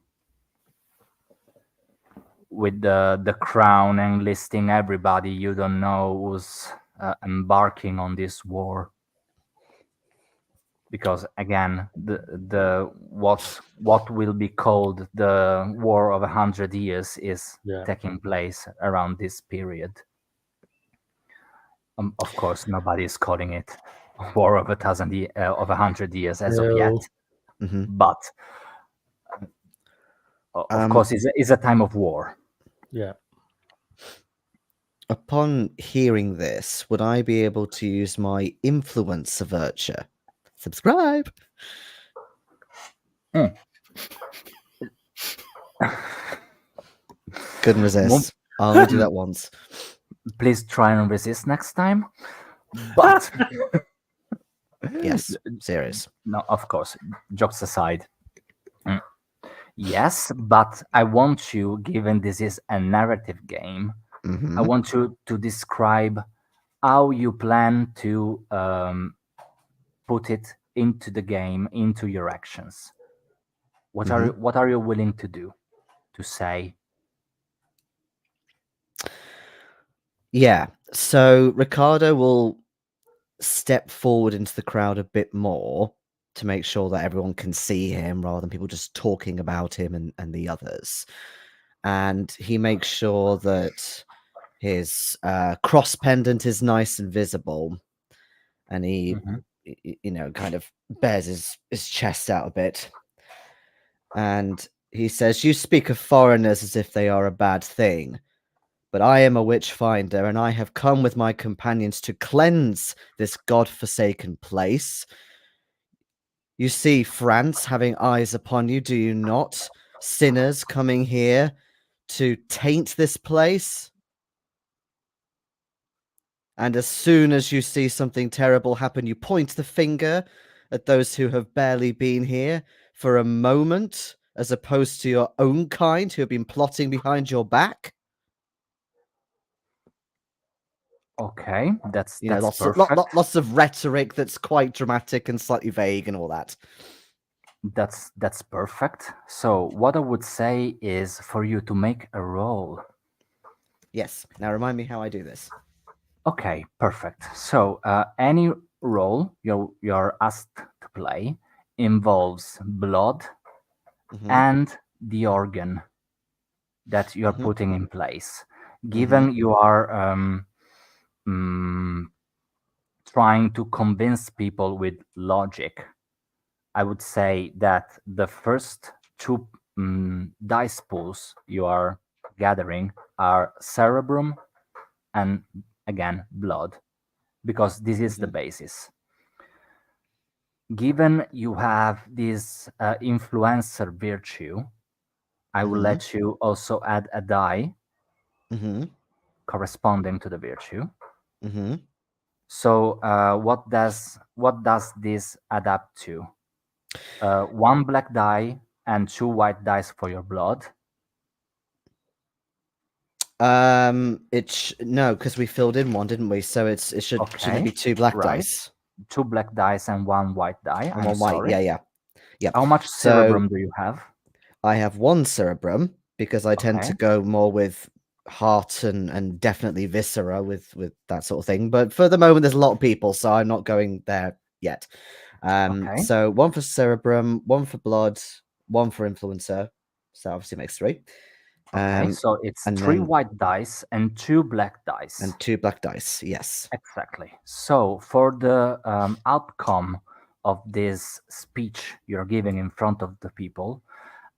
With the crown enlisting everybody, you don't know who's embarking on this war. Because again, the what will be called the War of 100 Years is taking place around this period. Of course, nobody is calling it War of 100 Years as of yet. Mm-hmm. But of course, it's a time of war. Yeah. Upon hearing this, would I be able to use my influence virtue? Subscribe. Couldn't resist. I'll only do that once. Please try and resist next time. But Yes, serious. no, of course, jokes aside. Yes, but I want you, given this is a narrative game, Mhm. I want you to describe how you plan to put it into the game, into your actions. What are you willing to do, to say? Yeah. So Riccardo will step forward into the crowd a bit more to make sure that everyone can see him rather than people just talking about him and the others. And he makes sure that his cross pendant is nice and visible. And he, kind of bears his chest out a bit. And he says, "You speak of foreigners as if they are a bad thing. But I am a witch finder, and I have come with my companions to cleanse this god-forsaken place. You see France having eyes upon you, do you not? Sinners coming here to taint this place? And as soon as you see something terrible happen, you point the finger at those who have barely been here for a moment, as opposed to your own kind who have been plotting behind your back." Okay, that's Lots perfect. lots of rhetoric that's quite dramatic and slightly vague and all that. That's perfect. So what I would say is for you to make a roll. Yes. Now remind me how I do this. Okay, perfect. So any role you're asked to play involves blood and the organ that you're putting in place. Given you are trying to convince people with logic, I would say that the first two dice pools you are gathering are cerebrum and, again, blood, because this is the basis. Given you have this influencer virtue, I will let you also add a die corresponding to the virtue. So what does this add up to? One black die and two white dice for your blood. No, because we filled in one, didn't we? So it should be two black dice. Two black dice and one white die. And one white. Yeah. How much cerebrum do you have? I have one cerebrum because I tend to go more with heart and definitely viscera with that sort of thing. But for the moment, there's a lot of people, so I'm not going there yet. So one for cerebrum, one for blood, one for influencer. So obviously makes three. So it's three white dice and two black dice. And two black dice, yes. Exactly. So for the outcome of this speech you're giving in front of the people,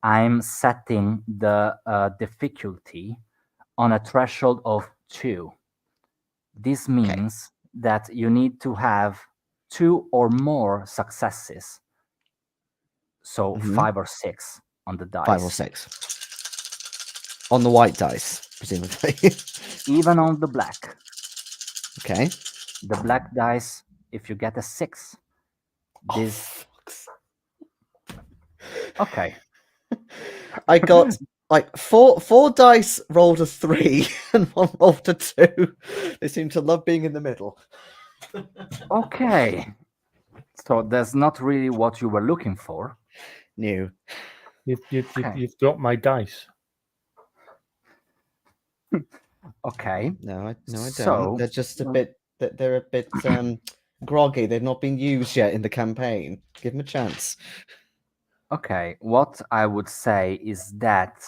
I'm setting the difficulty on a threshold of 2. This means that you need to have 2 or more successes. So 5 or 6 on the dice. 5 or 6. On the white dice, presumably. Even on the black. Okay. The black dice, if you get a 6, this... Okay. I got like four dice rolled a 3 and one rolled a 2. They seem to love being in the middle. Okay. So that's not really what you were looking for. No. You've got my dice. Okay. No, I don't. So, they're just a bit. They're a bit groggy. They've not been used yet in the campaign. Give them a chance. Okay. What I would say is that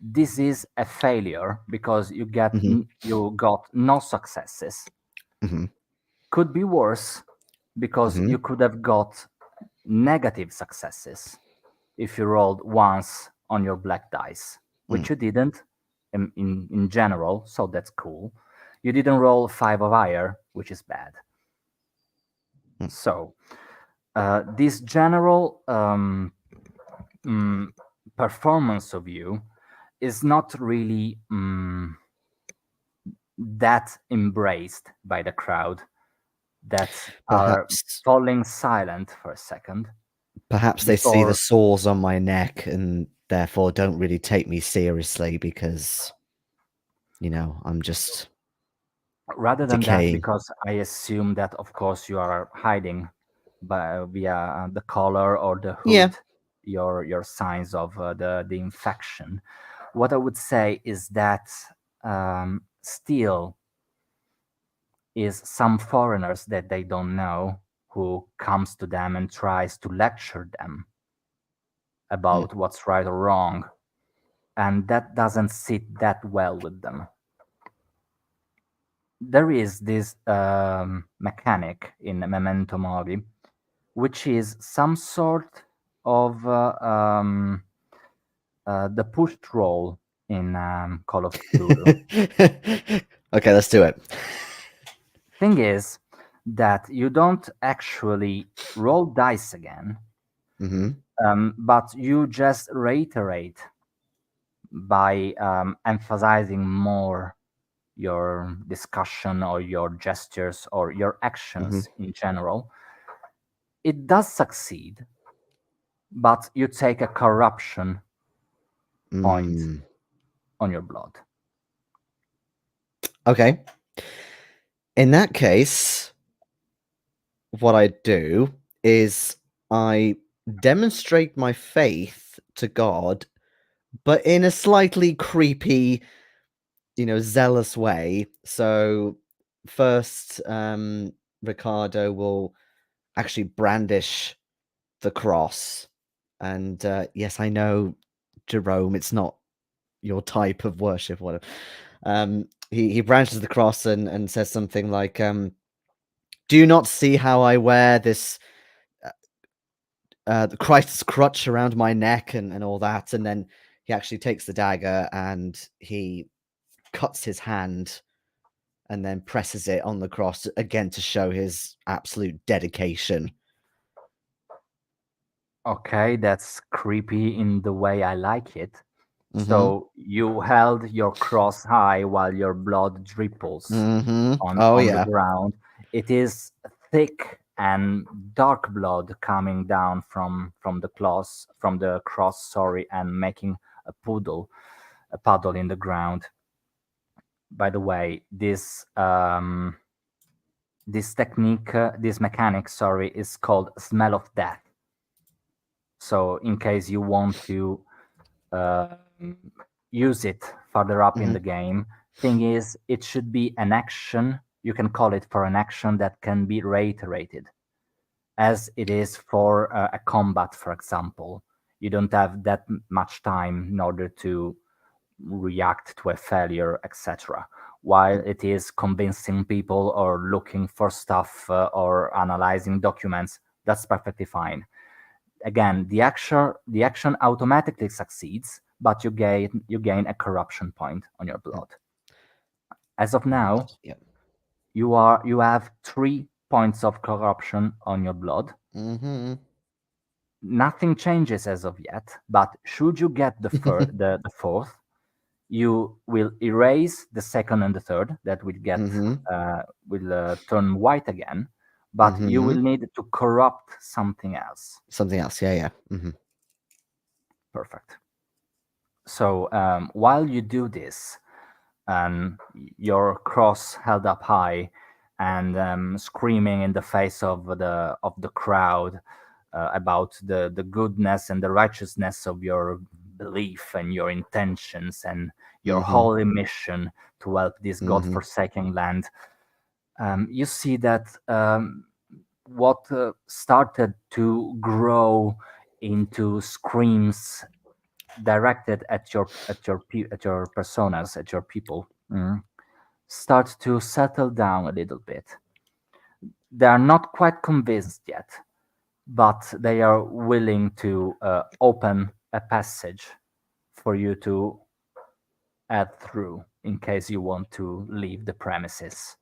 this is a failure because you got no successes. Could be worse because you could have got negative successes if you rolled once on your black dice, which you didn't. in general, so that's cool. You didn't roll 5 of ire, which is bad. So this general performance of you is not really that embraced by the crowd, that are Perhaps falling silent for a second. perhaps they see the before- sores on my neck and therefore don't really take me seriously because, you know, I'm just Rather than decaying. that, because I assume that, of course, you are hiding via the collar or the hood, Yeah. your signs of the infection. What I would say is that still is some foreigners that they don't know who comes to them and tries to lecture them about what's right or wrong, and that doesn't sit that well with them. There is this mechanic in Memento Mori, which is some sort of the pushed roll in Call of Cthulhu. Okay, let's do it. Thing is that you don't actually roll dice again, Hmm. but you just reiterate by emphasizing more your discussion or your gestures or your actions in general. It does succeed, but you take a corruption point on your blood. Okay. In that case, what I do is I demonstrate my faith to God, but in a slightly creepy, zealous way. So first, Riccardo will actually brandish the cross. And yes, I know, Jerome, it's not your type of worship, whatever. He brandishes the cross and says something like, "Do you not see how I wear this the Christ's crutch around my neck and all that?" And then he actually takes the dagger and he cuts his hand and then presses it on the cross again to show his absolute dedication. Okay, that's creepy in the way I like it. Mhm. So you held your cross high while your blood dripples Mhm. on Oh, the yeah. ground. It is thick and dark blood coming down from the cross, sorry, and making a puddle in the ground. By the way, this technique, this mechanic, sorry, is called smell of death. So in case you want to use it further up in the game, thing is, it should be an action. You can call it for an action that can be reiterated, as it is for a combat, for example. You don't have that much time in order to react to a failure, etc. While it is convincing people or looking for stuff or analyzing documents, that's perfectly fine. Again, the action automatically succeeds, but you gain a corruption point on your blood. As of now, Yep. you have 3 points of corruption on your blood. Mhm. Nothing changes as of yet, but should you get the the fourth, you will erase the second and the third. That will get will turn white again, but you will need to corrupt something else. Something else. Yeah. Perfect. So while you do this, your cross held up high and screaming in the face of the crowd about the goodness and the righteousness of your belief and your intentions and your holy mission to help this godforsaken land. You see that what started to grow into screams directed at your personas, at your people, start to settle down a little bit. They are not quite convinced yet, but they are willing to open a passage for you to add through in case you want to leave the premises.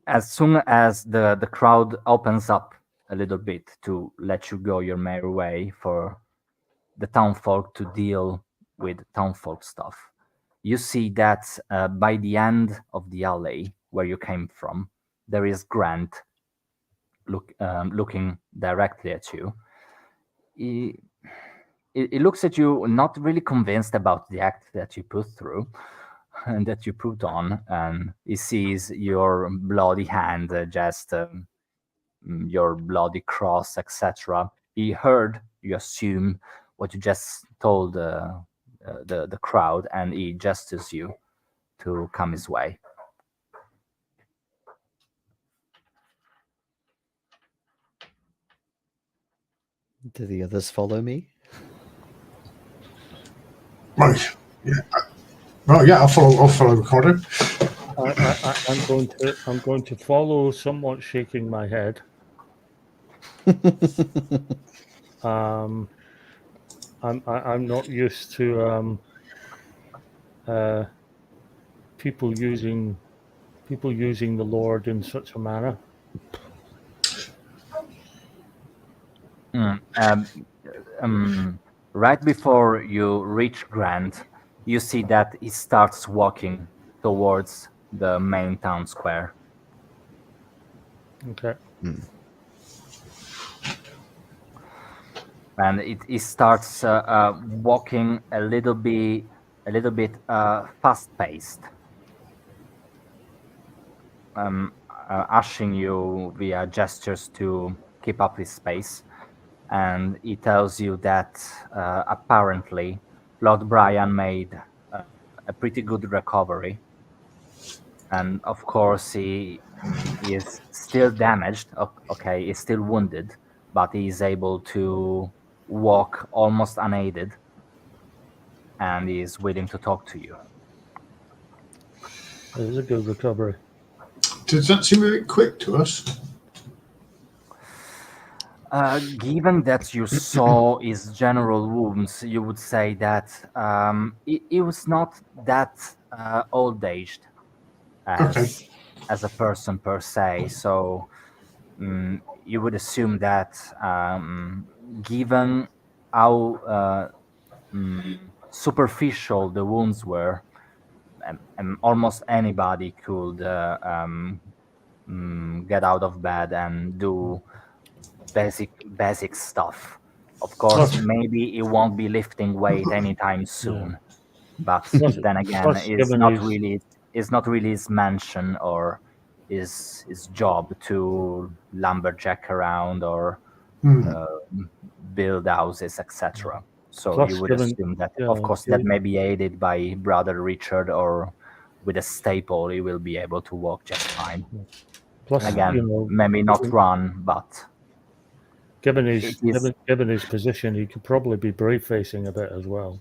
As soon as the crowd opens up a little bit to let you go your merry way for the townfolk to deal with townfolk stuff, you see that by the end of the alley where you came from, there is Grant looking directly at you. He looks at you, not really convinced about the act that you put through and that you put on, and he sees your bloody hand, your bloody cross, etc. He heard, you assume, what you just told the crowd, and he gestures you to come his way. Do the others follow me? Right. Yeah. Well, yeah. I'll follow Riccardo. I'm going to follow, somewhat shaking my head. I'm not used to people using the Lord in such a manner. Right before you reach Grant, you see that he starts walking towards the main town square. Okay. And it starts walking a little bit fast-paced, asking you via gestures to keep up his pace. And he tells you that apparently Lord Brian made a pretty good recovery, and of course he is still damaged. Okay, he's still wounded, but he is able to walk almost unaided, and he is willing to talk to you. It is a good recovery. Does that seem a bit quick to us? Given that you saw his general wounds, you would say that he was not that old-aged as a person per se. So you would assume that given how superficial the wounds were, almost anybody could get out of bed and do basic stuff. Of course, maybe he won't be lifting weight anytime soon, but then again, it's not really his mansion or his job to lumberjack around or build houses, etc. So Plus, you would assume that, of course, that may be aided by Brother Richard, or with a staple, he will be able to walk just fine. Plus, again, maybe not run, but given his position, he could probably be brave facing a bit as well.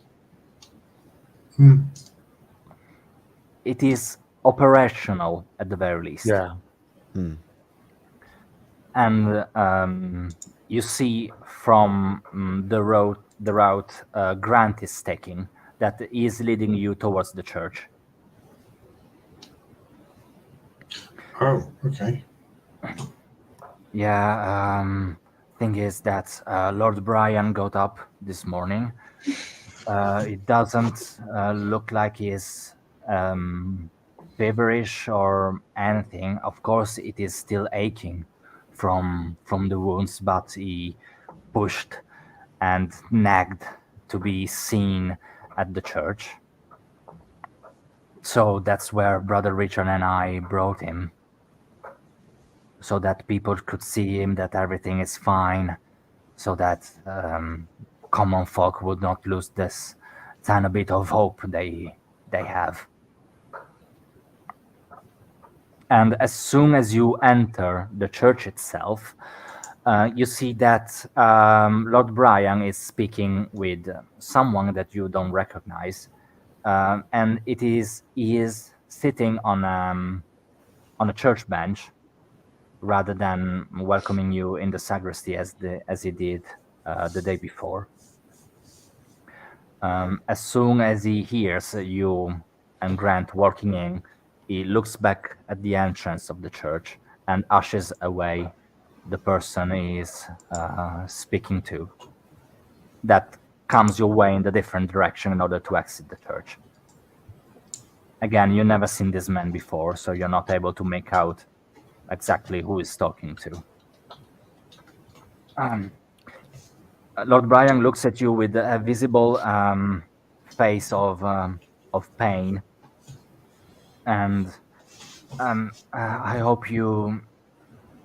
It is operational at the very least. Yeah. And you see from the route Grant is taking that is leading you towards the church. Oh, okay. Yeah, thing is that Lord Brian got up this morning. It doesn't look like he's feverish or anything. Of course, it is still aching from the wounds, but he pushed and nagged to be seen at the church. So that's where Brother Richard and I brought him, so that people could see him, that everything is fine, so that common folk would not lose this tiny bit of hope they have. And as soon as you enter the church itself, you see that Lord Brian is speaking with someone that you don't recognize, and he is sitting on a church bench, rather than welcoming you in the sacristy as he did the day before. As soon as he hears you and Grant walking in, he looks back at the entrance of the church and ushers away the person he is speaking to. That comes your way in the different direction in order to exit the church. Again, you've never seen this man before, so you're not able to make out exactly who he's talking to. Lord Brian looks at you with a visible face of pain, and I hope you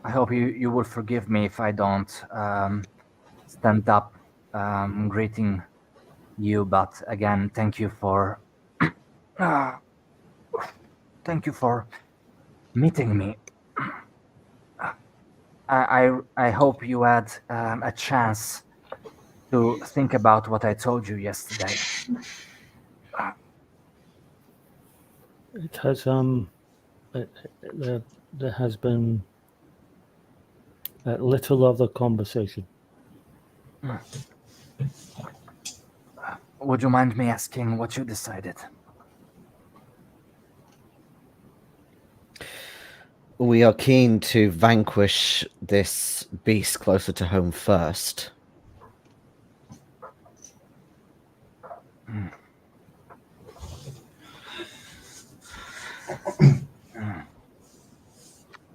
will forgive me if I don't stand up greeting you. But again, thank you for meeting me. I hope you had a chance to think about what I told you yesterday. It has there has been a little other conversation. Would you mind me asking what you decided? We are keen to vanquish this beast closer to home first.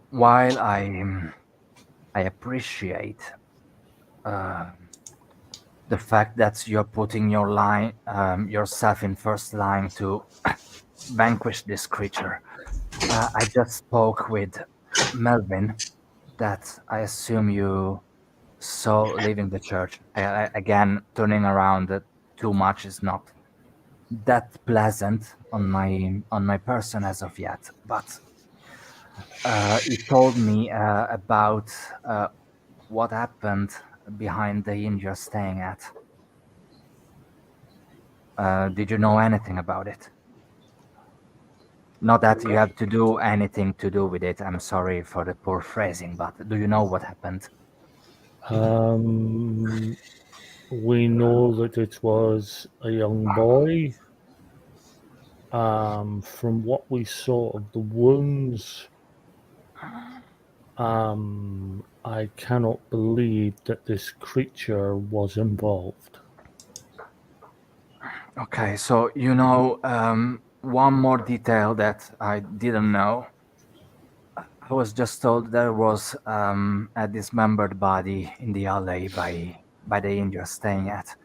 While I appreciate the fact that you're putting yourself in first line to vanquish this creature, I just spoke with Melvin, that I assume you saw leaving the church. Again, turning around too much is not that pleasant on my person as of yet, but he told me about what happened behind the inn you're staying at. Did you know anything about it? Not that you have to do anything to do with it. I'm sorry for the poor phrasing, but do you know what happened? We know that it was a young boy. From what we saw of the wounds, I cannot believe that this creature was involved. Okay, so you know one more detail that I didn't know. I was just told there was a dismembered body in the alley by the inn you're staying at.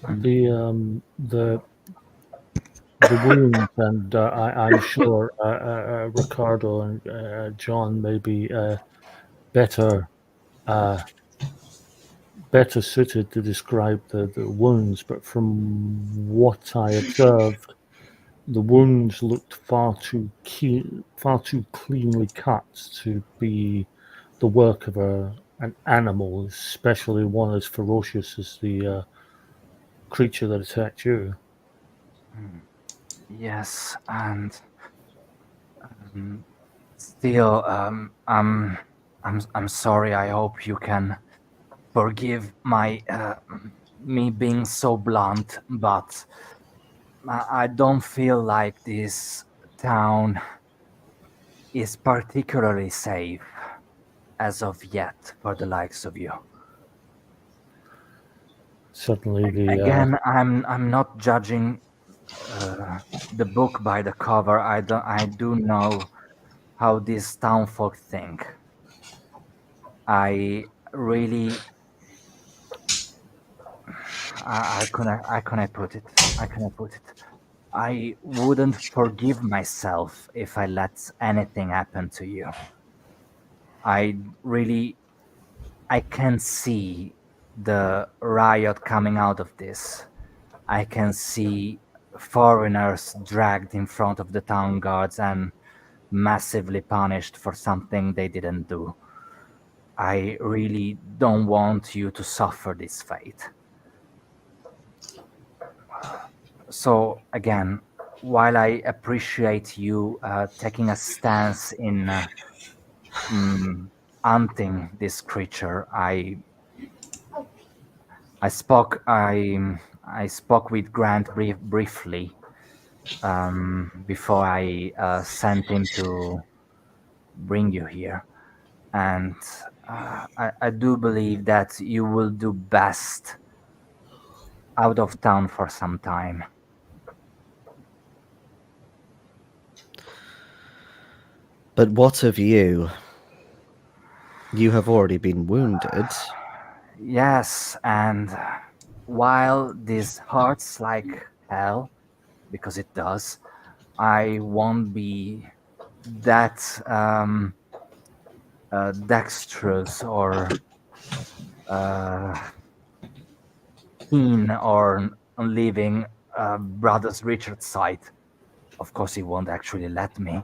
The wounds, and I'm sure Riccardo and John may be better suited to describe the wounds, but from what I observed, the wounds looked far too cleanly cut to be the work of an animal, especially one as ferocious as the creature that attacked you. Yes, and still, I'm sorry. I hope you can forgive my me being so blunt, but I don't feel like this town is particularly safe as of yet for the likes of you. Certainly, Again, I'm not judging the book by the cover. I do know how these townfolk think. I really I cannot put it. I cannot put it. I wouldn't forgive myself if I let anything happen to you. I can see the riot coming out of this. I can see foreigners dragged in front of the town guards and massively punished for something they didn't do. I really don't want you to suffer this fate. So again, while I appreciate you taking a stance in hunting this creature, I I spoke with Grant briefly before I sent him to bring you here. And I do believe that you will do best out of town for some time. But what of you? You have already been wounded. Yes, and while this hurts like hell, because it does, I won't be that dexterous or keen on leaving Brothers Richard's side. Of course, he won't actually let me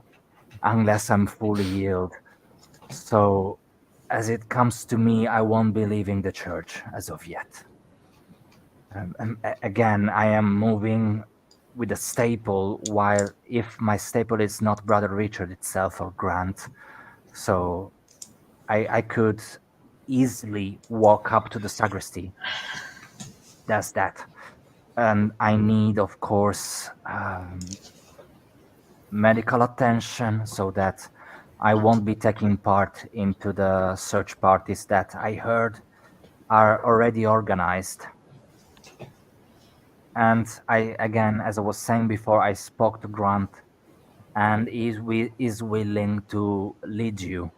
unless I'm fully healed. So, as it comes to me, I won't be leaving the church as of yet. Again, I am moving with a staple, while if my staple is not Brother Richard itself or Grant, so I could easily walk up to the sacristy. That's that. And I need, of course, medical attention so that I won't be taking part into the search parties that I heard are already organized. And again, as I was saying before, I spoke to Grant, and is willing to lead you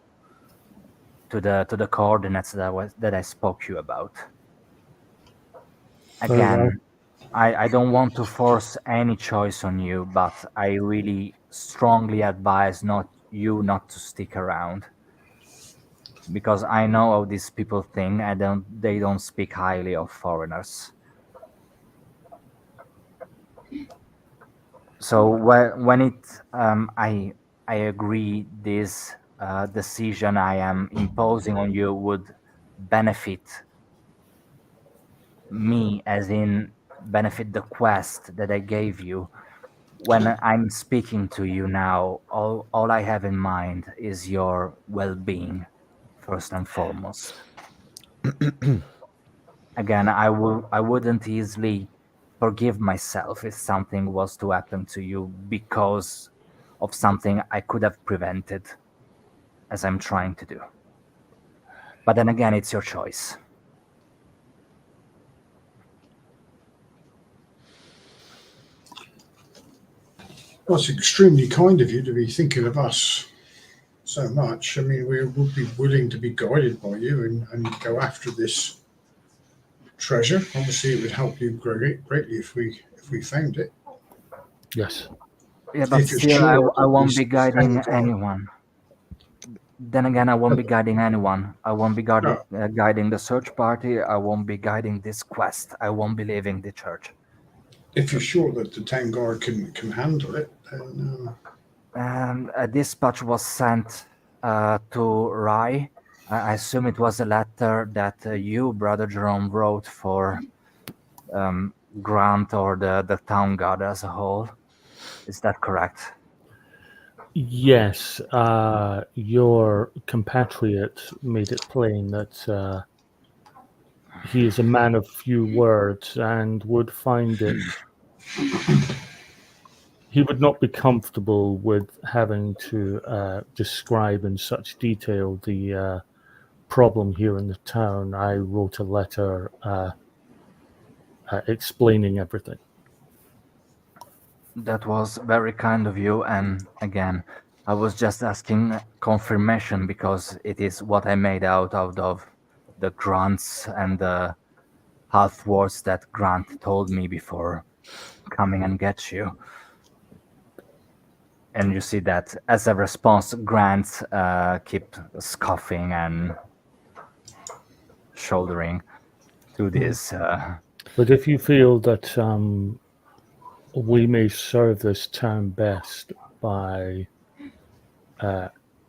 to the coordinates that I spoke to you about. Very well. Again, I don't want to force any choice on you, but I really strongly advise not to stick around, because I know how these people think, and they don't speak highly of foreigners. So when I agree this decision I am imposing on you would benefit me, as in benefit the quest that I gave you. When I'm speaking to you now, all I have in mind is your well-being, first and foremost. Again, I wouldn't easily forgive myself if something was to happen to you because of something I could have prevented, as I'm trying to do. But then again, it's your choice. Well, it's extremely kind of you to be thinking of us so much. I mean, we would be willing to be guided by you and go after this treasure. Obviously, it would help you greatly if we found it. Yes. Yeah, but If you're still, sure I that won't this be guiding hangs on. anyone. Then again, I won't be guiding anyone. I won't be guiding the search party. I won't be guiding this quest. I won't be leaving the church. If you're sure that the town guard can handle it, then A dispatch was sent to Rye. I assume it was a letter that you, Brother Jerome, wrote for Grant or the town guard as a whole. Is that correct? Yes, your compatriot made it plain that he is a man of few words and would find it. He would not be comfortable with having to describe in such detail the problem here in the town. I wrote a letter explaining everything. That was very kind of you, and again, I was just asking confirmation because it is what I made out of the grunts and the half words that Grant told me before coming and get you. And you see that as a response, Grant keep scoffing and shouldering to this. But if you feel that we may serve this town best by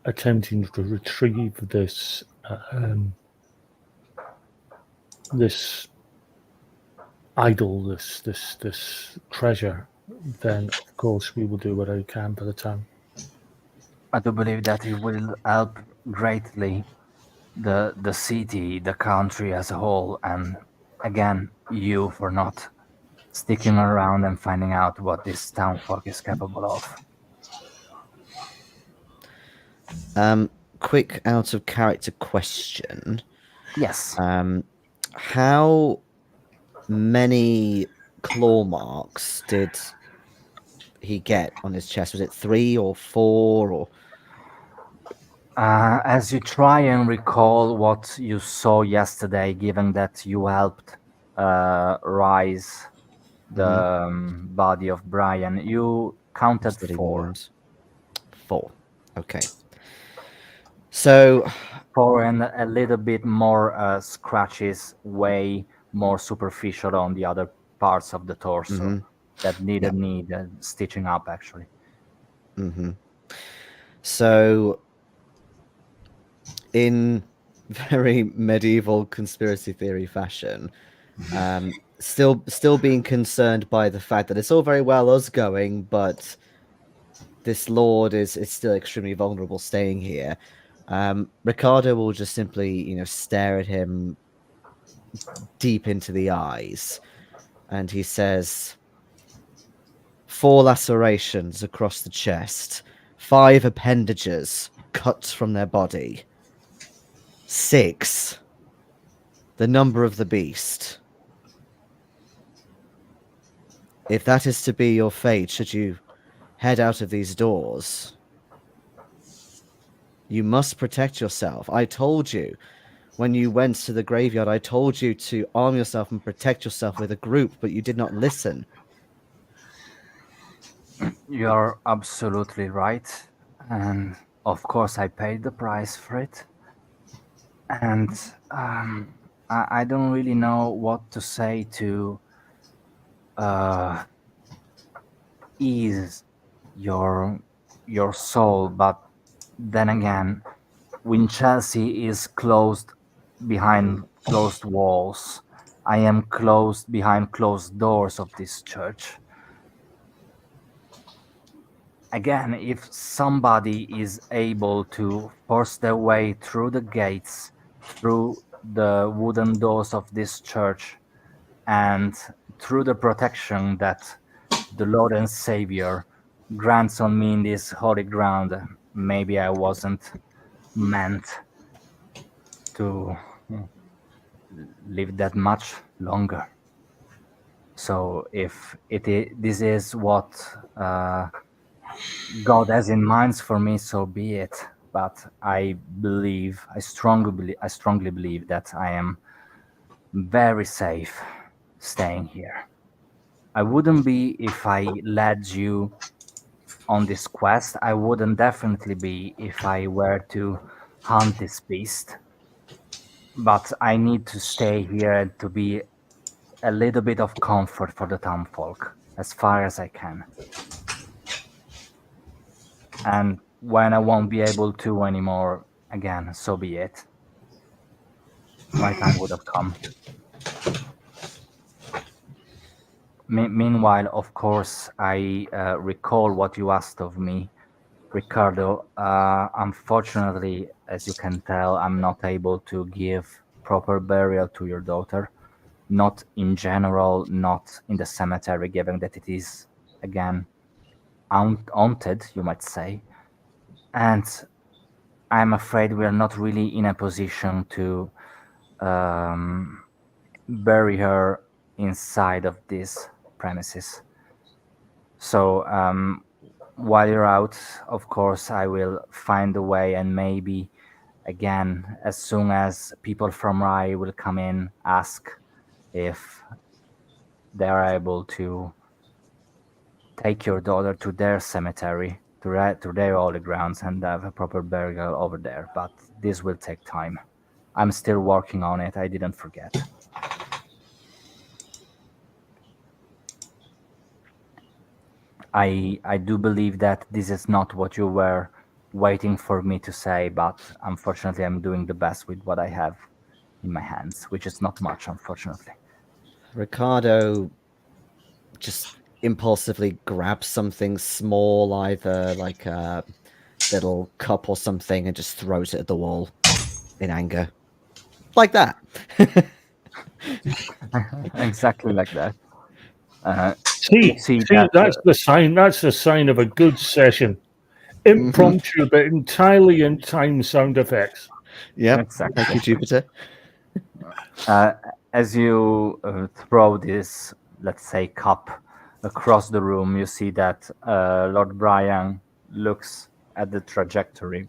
attempting to retrieve this this idol, this treasure, then of course we will do what I can for the town. I do believe that it will help greatly the city, the country as a whole, and again, you for not sticking around and finding out what this townfolk is capable of. Quick out of character question. Yes. How many claw marks did he get on his chest? Was it 3 or 4 or? As you try and recall what you saw yesterday, given that you helped rise the body of Brian, you counted Steady 4. wounds. 4. Okay. So 4 and a little bit more scratches, way more superficial on the other parts of the torso that need stitching up, actually. So in very medieval conspiracy theory fashion, still being concerned by the fact that it's all very well us going, but this lord is still extremely vulnerable staying here. Riccardo will just simply, stare at him deep into the eyes, and he says, 4 lacerations across the chest, 5 appendages cut from their body, 6, the number of the beast. If that is to be your fate, should you head out of these doors, you must protect yourself. I told you when you went to the graveyard, I told you to arm yourself and protect yourself with a group, but you did not listen. You're absolutely right. And of course, I paid the price for it. And I don't really know what to say to ease your soul, but then again, Winchelsea is closed behind closed walls. I am closed behind closed doors of this church. Again, if somebody is able to force their way through the gates, through the wooden doors of this church, and through the protection that the Lord and Savior grants on me in this holy ground, maybe I wasn't meant to live that much longer. So if this is what God has in mind for me, so be it. But I strongly believe that I am very safe staying here. I wouldn't be if I led you on this quest. I wouldn't definitely be if I were to hunt this beast. But I need to stay here to be a little bit of comfort for the townfolk as far as I can. And when I won't be able to anymore, again, so be it. My time would have come. Meanwhile, of course, I recall what you asked of me, Riccardo. Unfortunately, as you can tell, I'm not able to give proper burial to your daughter. Not in general, not in the cemetery, given that it is, again, haunted, you might say. And I'm afraid we are not really in a position to bury her inside of these premises. So while you're out, of course, I will find a way, and maybe, again, as soon as people from Rai will come in, ask if they are able to take your daughter to their cemetery, to their holy grounds, and have a proper burial over there. But this will take time. I'm still working on it. I didn't forget. I do believe that this is not what you were waiting for me to say, but unfortunately, I'm doing the best with what I have in my hands, which is not much, unfortunately. Riccardo just impulsively grabs something small, either like a little cup or something, and just throws it at the wall in anger. Like that. Exactly like that. See, see that, that's the sign. That's the sign of a good session. Impromptu, but entirely in time sound effects. Yep. Exactly. Thank you, Jupiter. As you throw this, let's say, cup across the room, you see that Lord Brian looks at the trajectory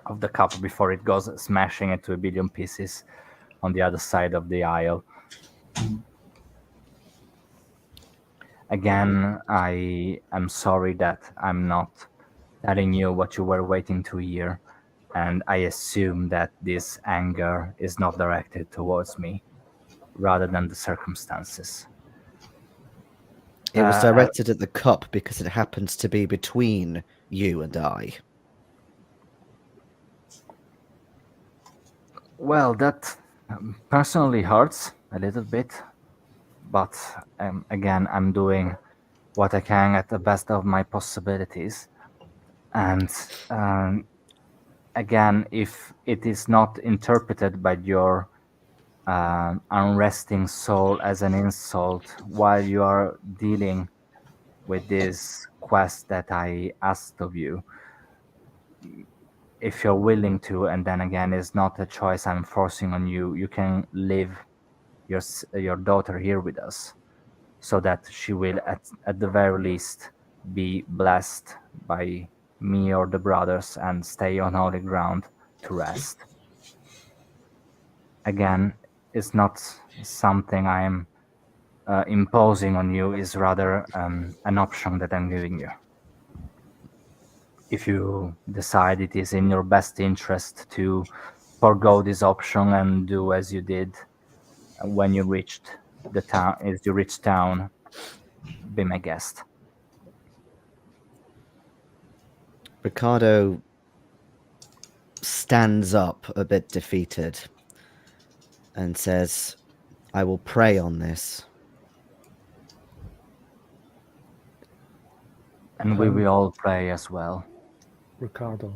of the cup before it goes smashing into a billion pieces on the other side of the aisle. Again, I am sorry that I'm not telling you what you were waiting to hear, and I assume that this anger is not directed towards me, rather than the circumstances. It was directed at the cup because it happens to be between you and I. Well, that personally hurts a little bit, but again, I'm doing what I can at the best of my possibilities. And again, if it is not interpreted by your unresting soul as an insult while you are dealing with this quest that I asked of you, if you're willing to, and then again, it's not a choice I'm forcing on you, you can leave your daughter here with us, so that she will at the very least be blessed by me or the brothers and stay on holy ground to rest. Again, it's not something I am imposing on you, is rather an option that I'm giving you. If you decide it is in your best interest to forgo this option and do as you did when you reached the town, as you reached town, be my guest. Riccardo stands up a bit defeated and says, I will pray on this. And we will all pray as well. Riccardo,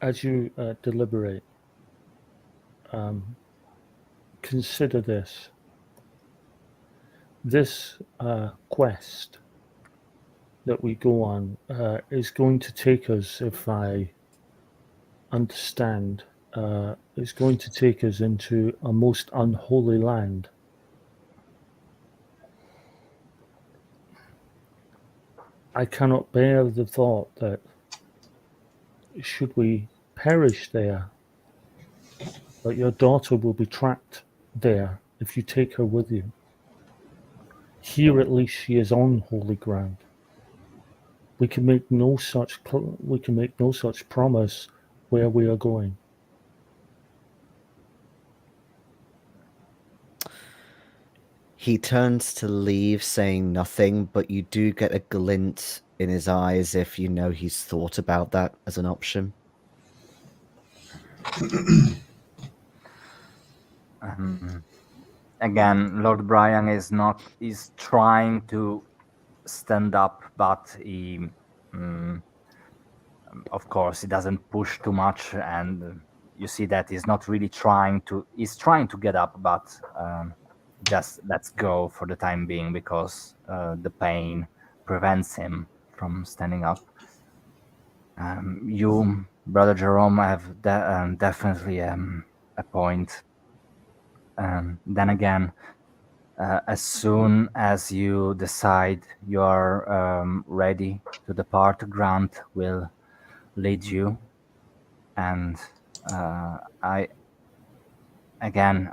as you deliberate, consider this. This quest that we go on is going to take us, if I understand, is going to take us into a most unholy land. I cannot bear the thought that should we perish there, that your daughter will be trapped there if you take her with you. Here at least she is on holy ground. We can make no such promise where we are going. He turns to leave, saying nothing, but you do get a glint in his eyes if you know he's thought about that as an option. Again, Lord Brian is trying to stand up, but he, of course, he doesn't push too much, and you see that he's not really trying to. He's trying to get up, but just let's go for the time being because the pain prevents him from standing up. You, Brother Jerome, have definitely a point. Then again, as soon as you decide you're ready to depart, Grant will lead you, and I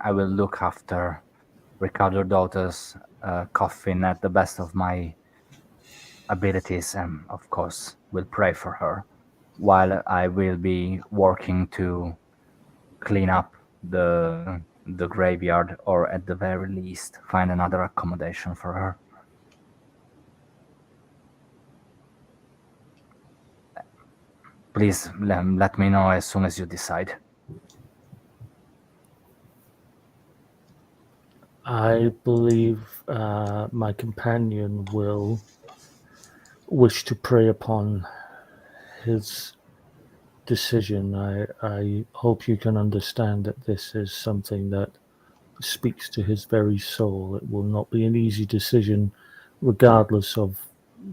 will look after Riccardo's daughter's coffin at the best of my abilities, and of course will pray for her, while I will be working to clean up the graveyard, or at the very least find another accommodation for her. Please let me know as soon as you decide. I believe my companion will wish to prey upon his decision. I hope you can understand that this is something that speaks to his very soul. It will not be an easy decision, regardless of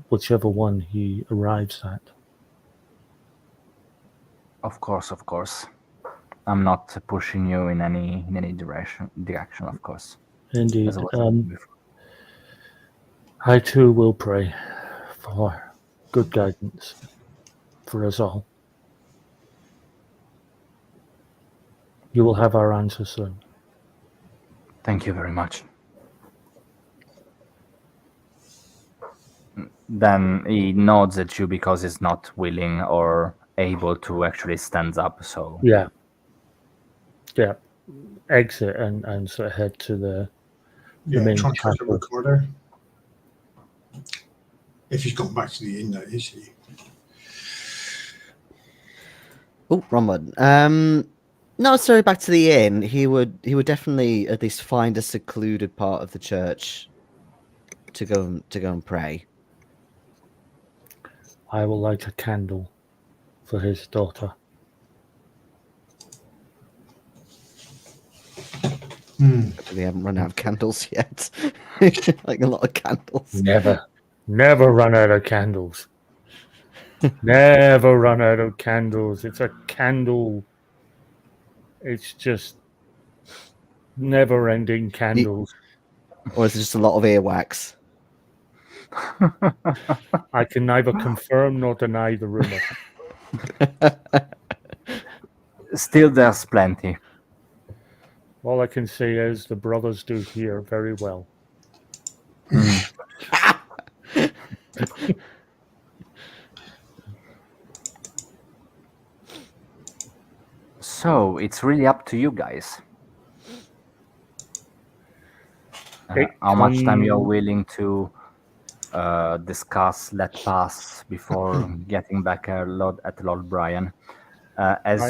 whichever one he arrives at. Of course. I'm not pushing you in any direction. Of course. Indeed. As I was saying before. I too will pray for good guidance for us all. You will have our answer soon. Thank you very much. Then he nods at you because he's not willing or able to actually stand up. So Yeah. Exit and sort of head to the main try and catch chapel. Riccardo. If he's gone back to the inn, that is he. Oh, wrong one. Not necessarily back to the inn. He would definitely at least find a secluded part of the church to go and pray. I will light a candle for his daughter. We haven't run out of candles yet. Like a lot of candles. Never run out of candles. Never run out of candles. It's a candle. It's just never-ending candles. Or is it just a lot of earwax? I can neither confirm nor deny the rumor. still there's plenty. All I can say is the brothers do hear very well. So it's really up to you guys. How much time you're willing to discuss, let pass before getting back at Lord Brian.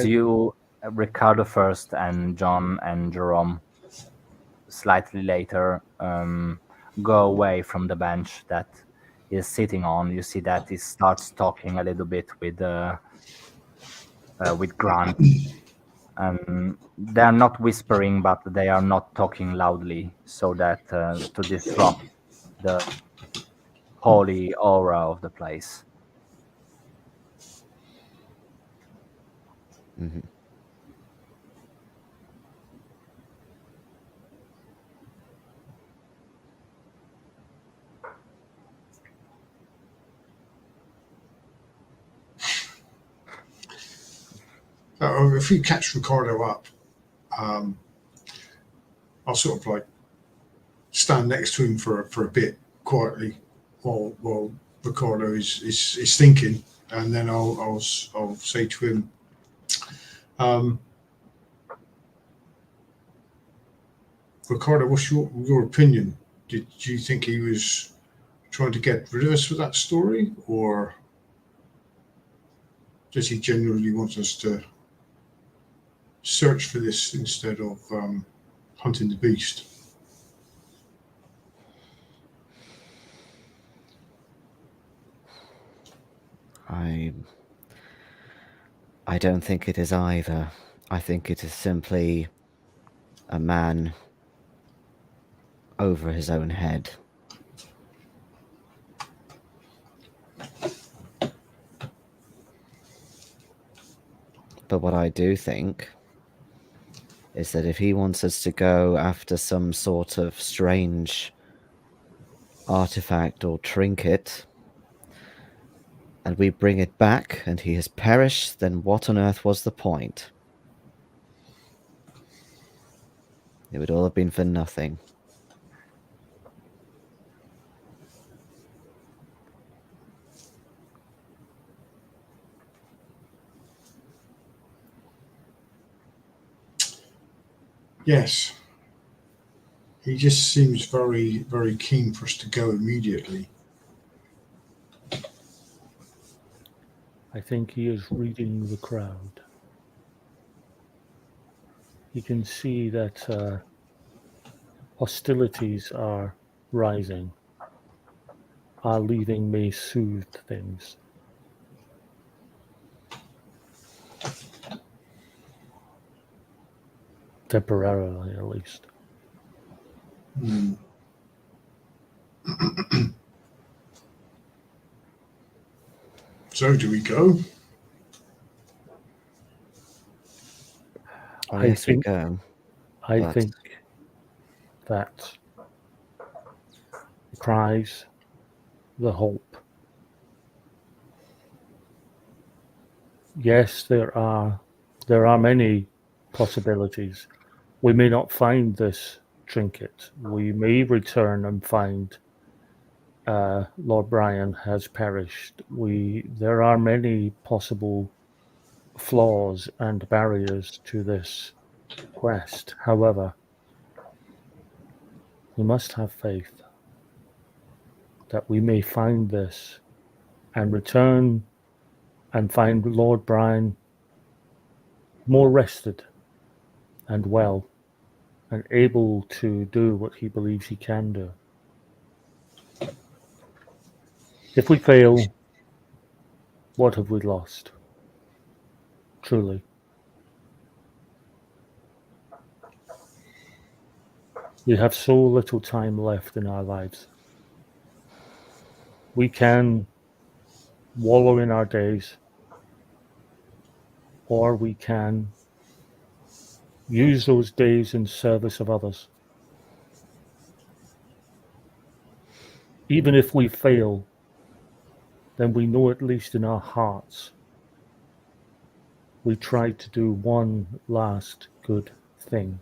You, Riccardo first, and John and Jerome slightly later, go away from the bench that he's sitting on. You see that he starts talking a little bit with Grant. And they're not whispering, but they are not talking loudly, so that to disrupt the holy aura of the place. Mm-hmm. If we catch Riccardo up, I'll sort of like stand next to him for a bit quietly while Riccardo is thinking, and then I'll say to him, Riccardo, what's your opinion? Do you think he was trying to get rid of us with that story, or does he genuinely want us to search for this instead of hunting the beast? I don't think it is either. I think it is simply a man over his own head. But what I do think is that if he wants us to go after some sort of strange artifact or trinket, and we bring it back and he has perished, then what on earth was the point? It would all have been for nothing. Yes. He just seems very, very keen for us to go immediately. I think he is reading the crowd. You can see that hostilities are rising, are leaving me soothed things. Temporarily, at least. Hmm. So, do we go? Oh, I yes, we think go. I But- think that the cries, the hope. Yes, there are many possibilities. We may not find this trinket. We may return and find Lord Brian has perished. There are many possible flaws and barriers to this quest. However, we must have faith that we may find this and return and find Lord Brian more rested and well and able to do what he believes he can do. If we fail, what have we lost? Truly. We have so little time left in our lives. We can wallow in our days, or we can use those days in service of others. Even if we fail, then we know at least in our hearts we tried to do one last good thing.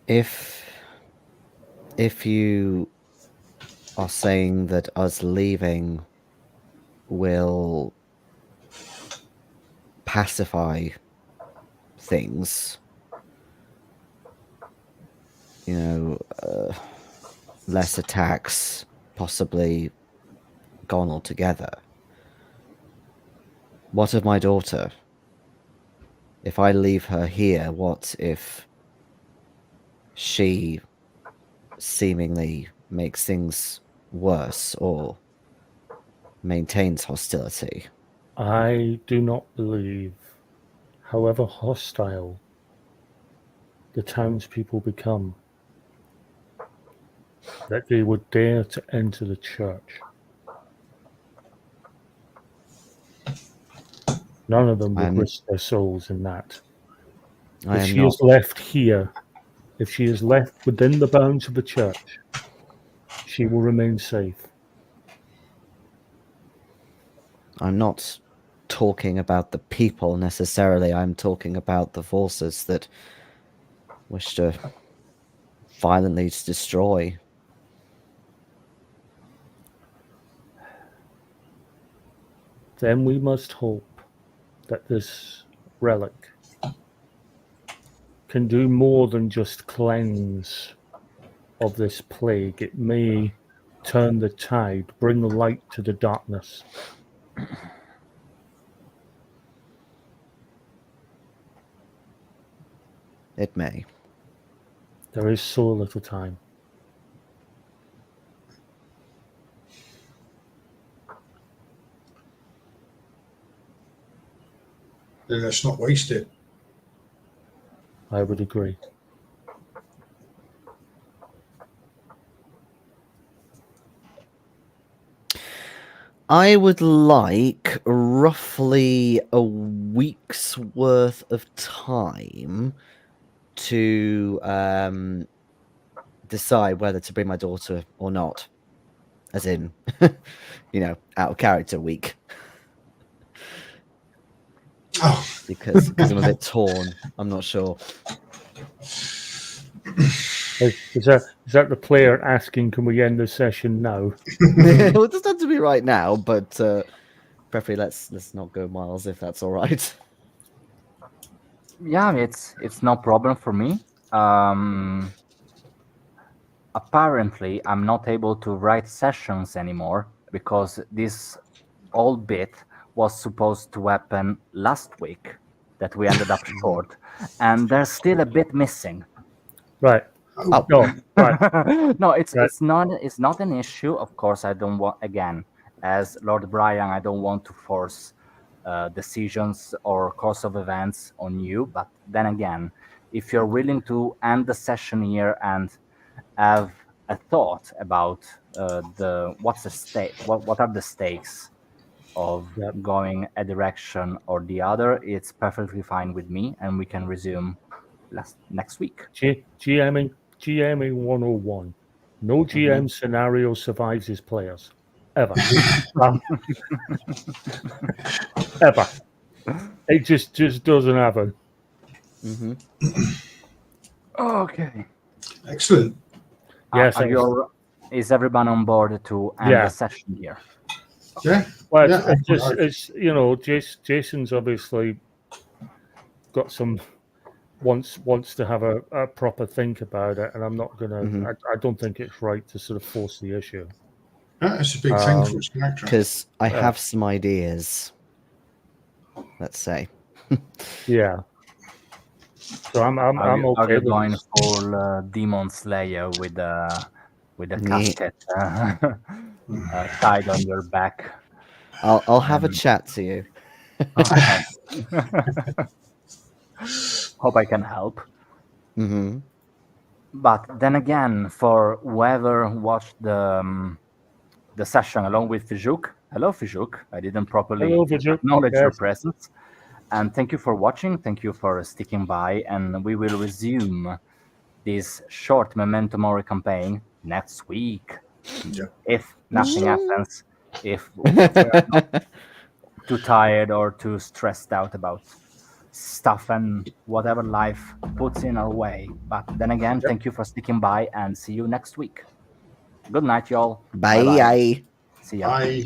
If you are saying that us leaving will pacify things, less attacks, possibly gone altogether. What of my daughter? If I leave her here, what if she seemingly makes things worse or maintains hostility? I do not believe, however hostile the townspeople become, that they would dare to enter the church. None of them would risk their souls in that. If she is left here, if she is left within the bounds of the church, she will remain safe. I'm not talking about the people necessarily. I'm talking about the forces that wish to violently destroy. Then we must hope that this relic can do more than just cleanse of this plague. It may turn the tide, bring light to the darkness. It may. There is so little time. Then let's not waste it. I would agree. I would like roughly a week's worth of time to decide whether to bring my daughter or not. As in, out of character week. Oh, Because I'm a bit torn. I'm not sure. Is that the player asking, can we end the session now? Well, it doesn't have to be right now, but preferably let's not go miles if that's all right. Yeah, it's no problem for me. Apparently, I'm not able to write sessions anymore because this old bit was supposed to happen last week that we ended up short, and there's still a bit missing. Right. Oh. No, right. No, it's Right. it's not an issue. Of course, I don't want, again, as Lord Brian, I don't want to force decisions or course of events on you. But then again, if you're willing to end the session here and have a thought about what's the stake, what are the stakes of Yep. going a direction or the other, it's perfectly fine with me, and we can resume next week. GMing 101. No GM scenario survives his players. Ever. Ever. It just doesn't happen. Mm-hmm. Okay. Excellent. Yes, Is everyone on board to end Yeah. the session here? Yeah. Well, Yeah, it's Jayson's obviously got some wants to have a proper think about it, and I'm not gonna. Mhm. I don't think it's right to sort of force the issue. That's a big thing for his character. Because I have some ideas. Let's say. Yeah. So I'm Are you okay with going this. full Demon Slayer with a Yeah. casket tied on your back? I'll have a chat to you. Okay. Hope I can help. Mm-hmm. But then again, for whoever watched the session along with Fijuk, hello Fijuk, I didn't properly Hello, Fijuk. acknowledge your Yes. presence. And thank you for watching, thank you for sticking by, and we will resume this short Memento Mori campaign next week. Yeah. If nothing happens, if we're not too tired or too stressed out about stuff and whatever life puts in our way. But then again, thank you for sticking by, and see you next week. Good night, y'all. Bye. Bye-bye. See ya. Bye.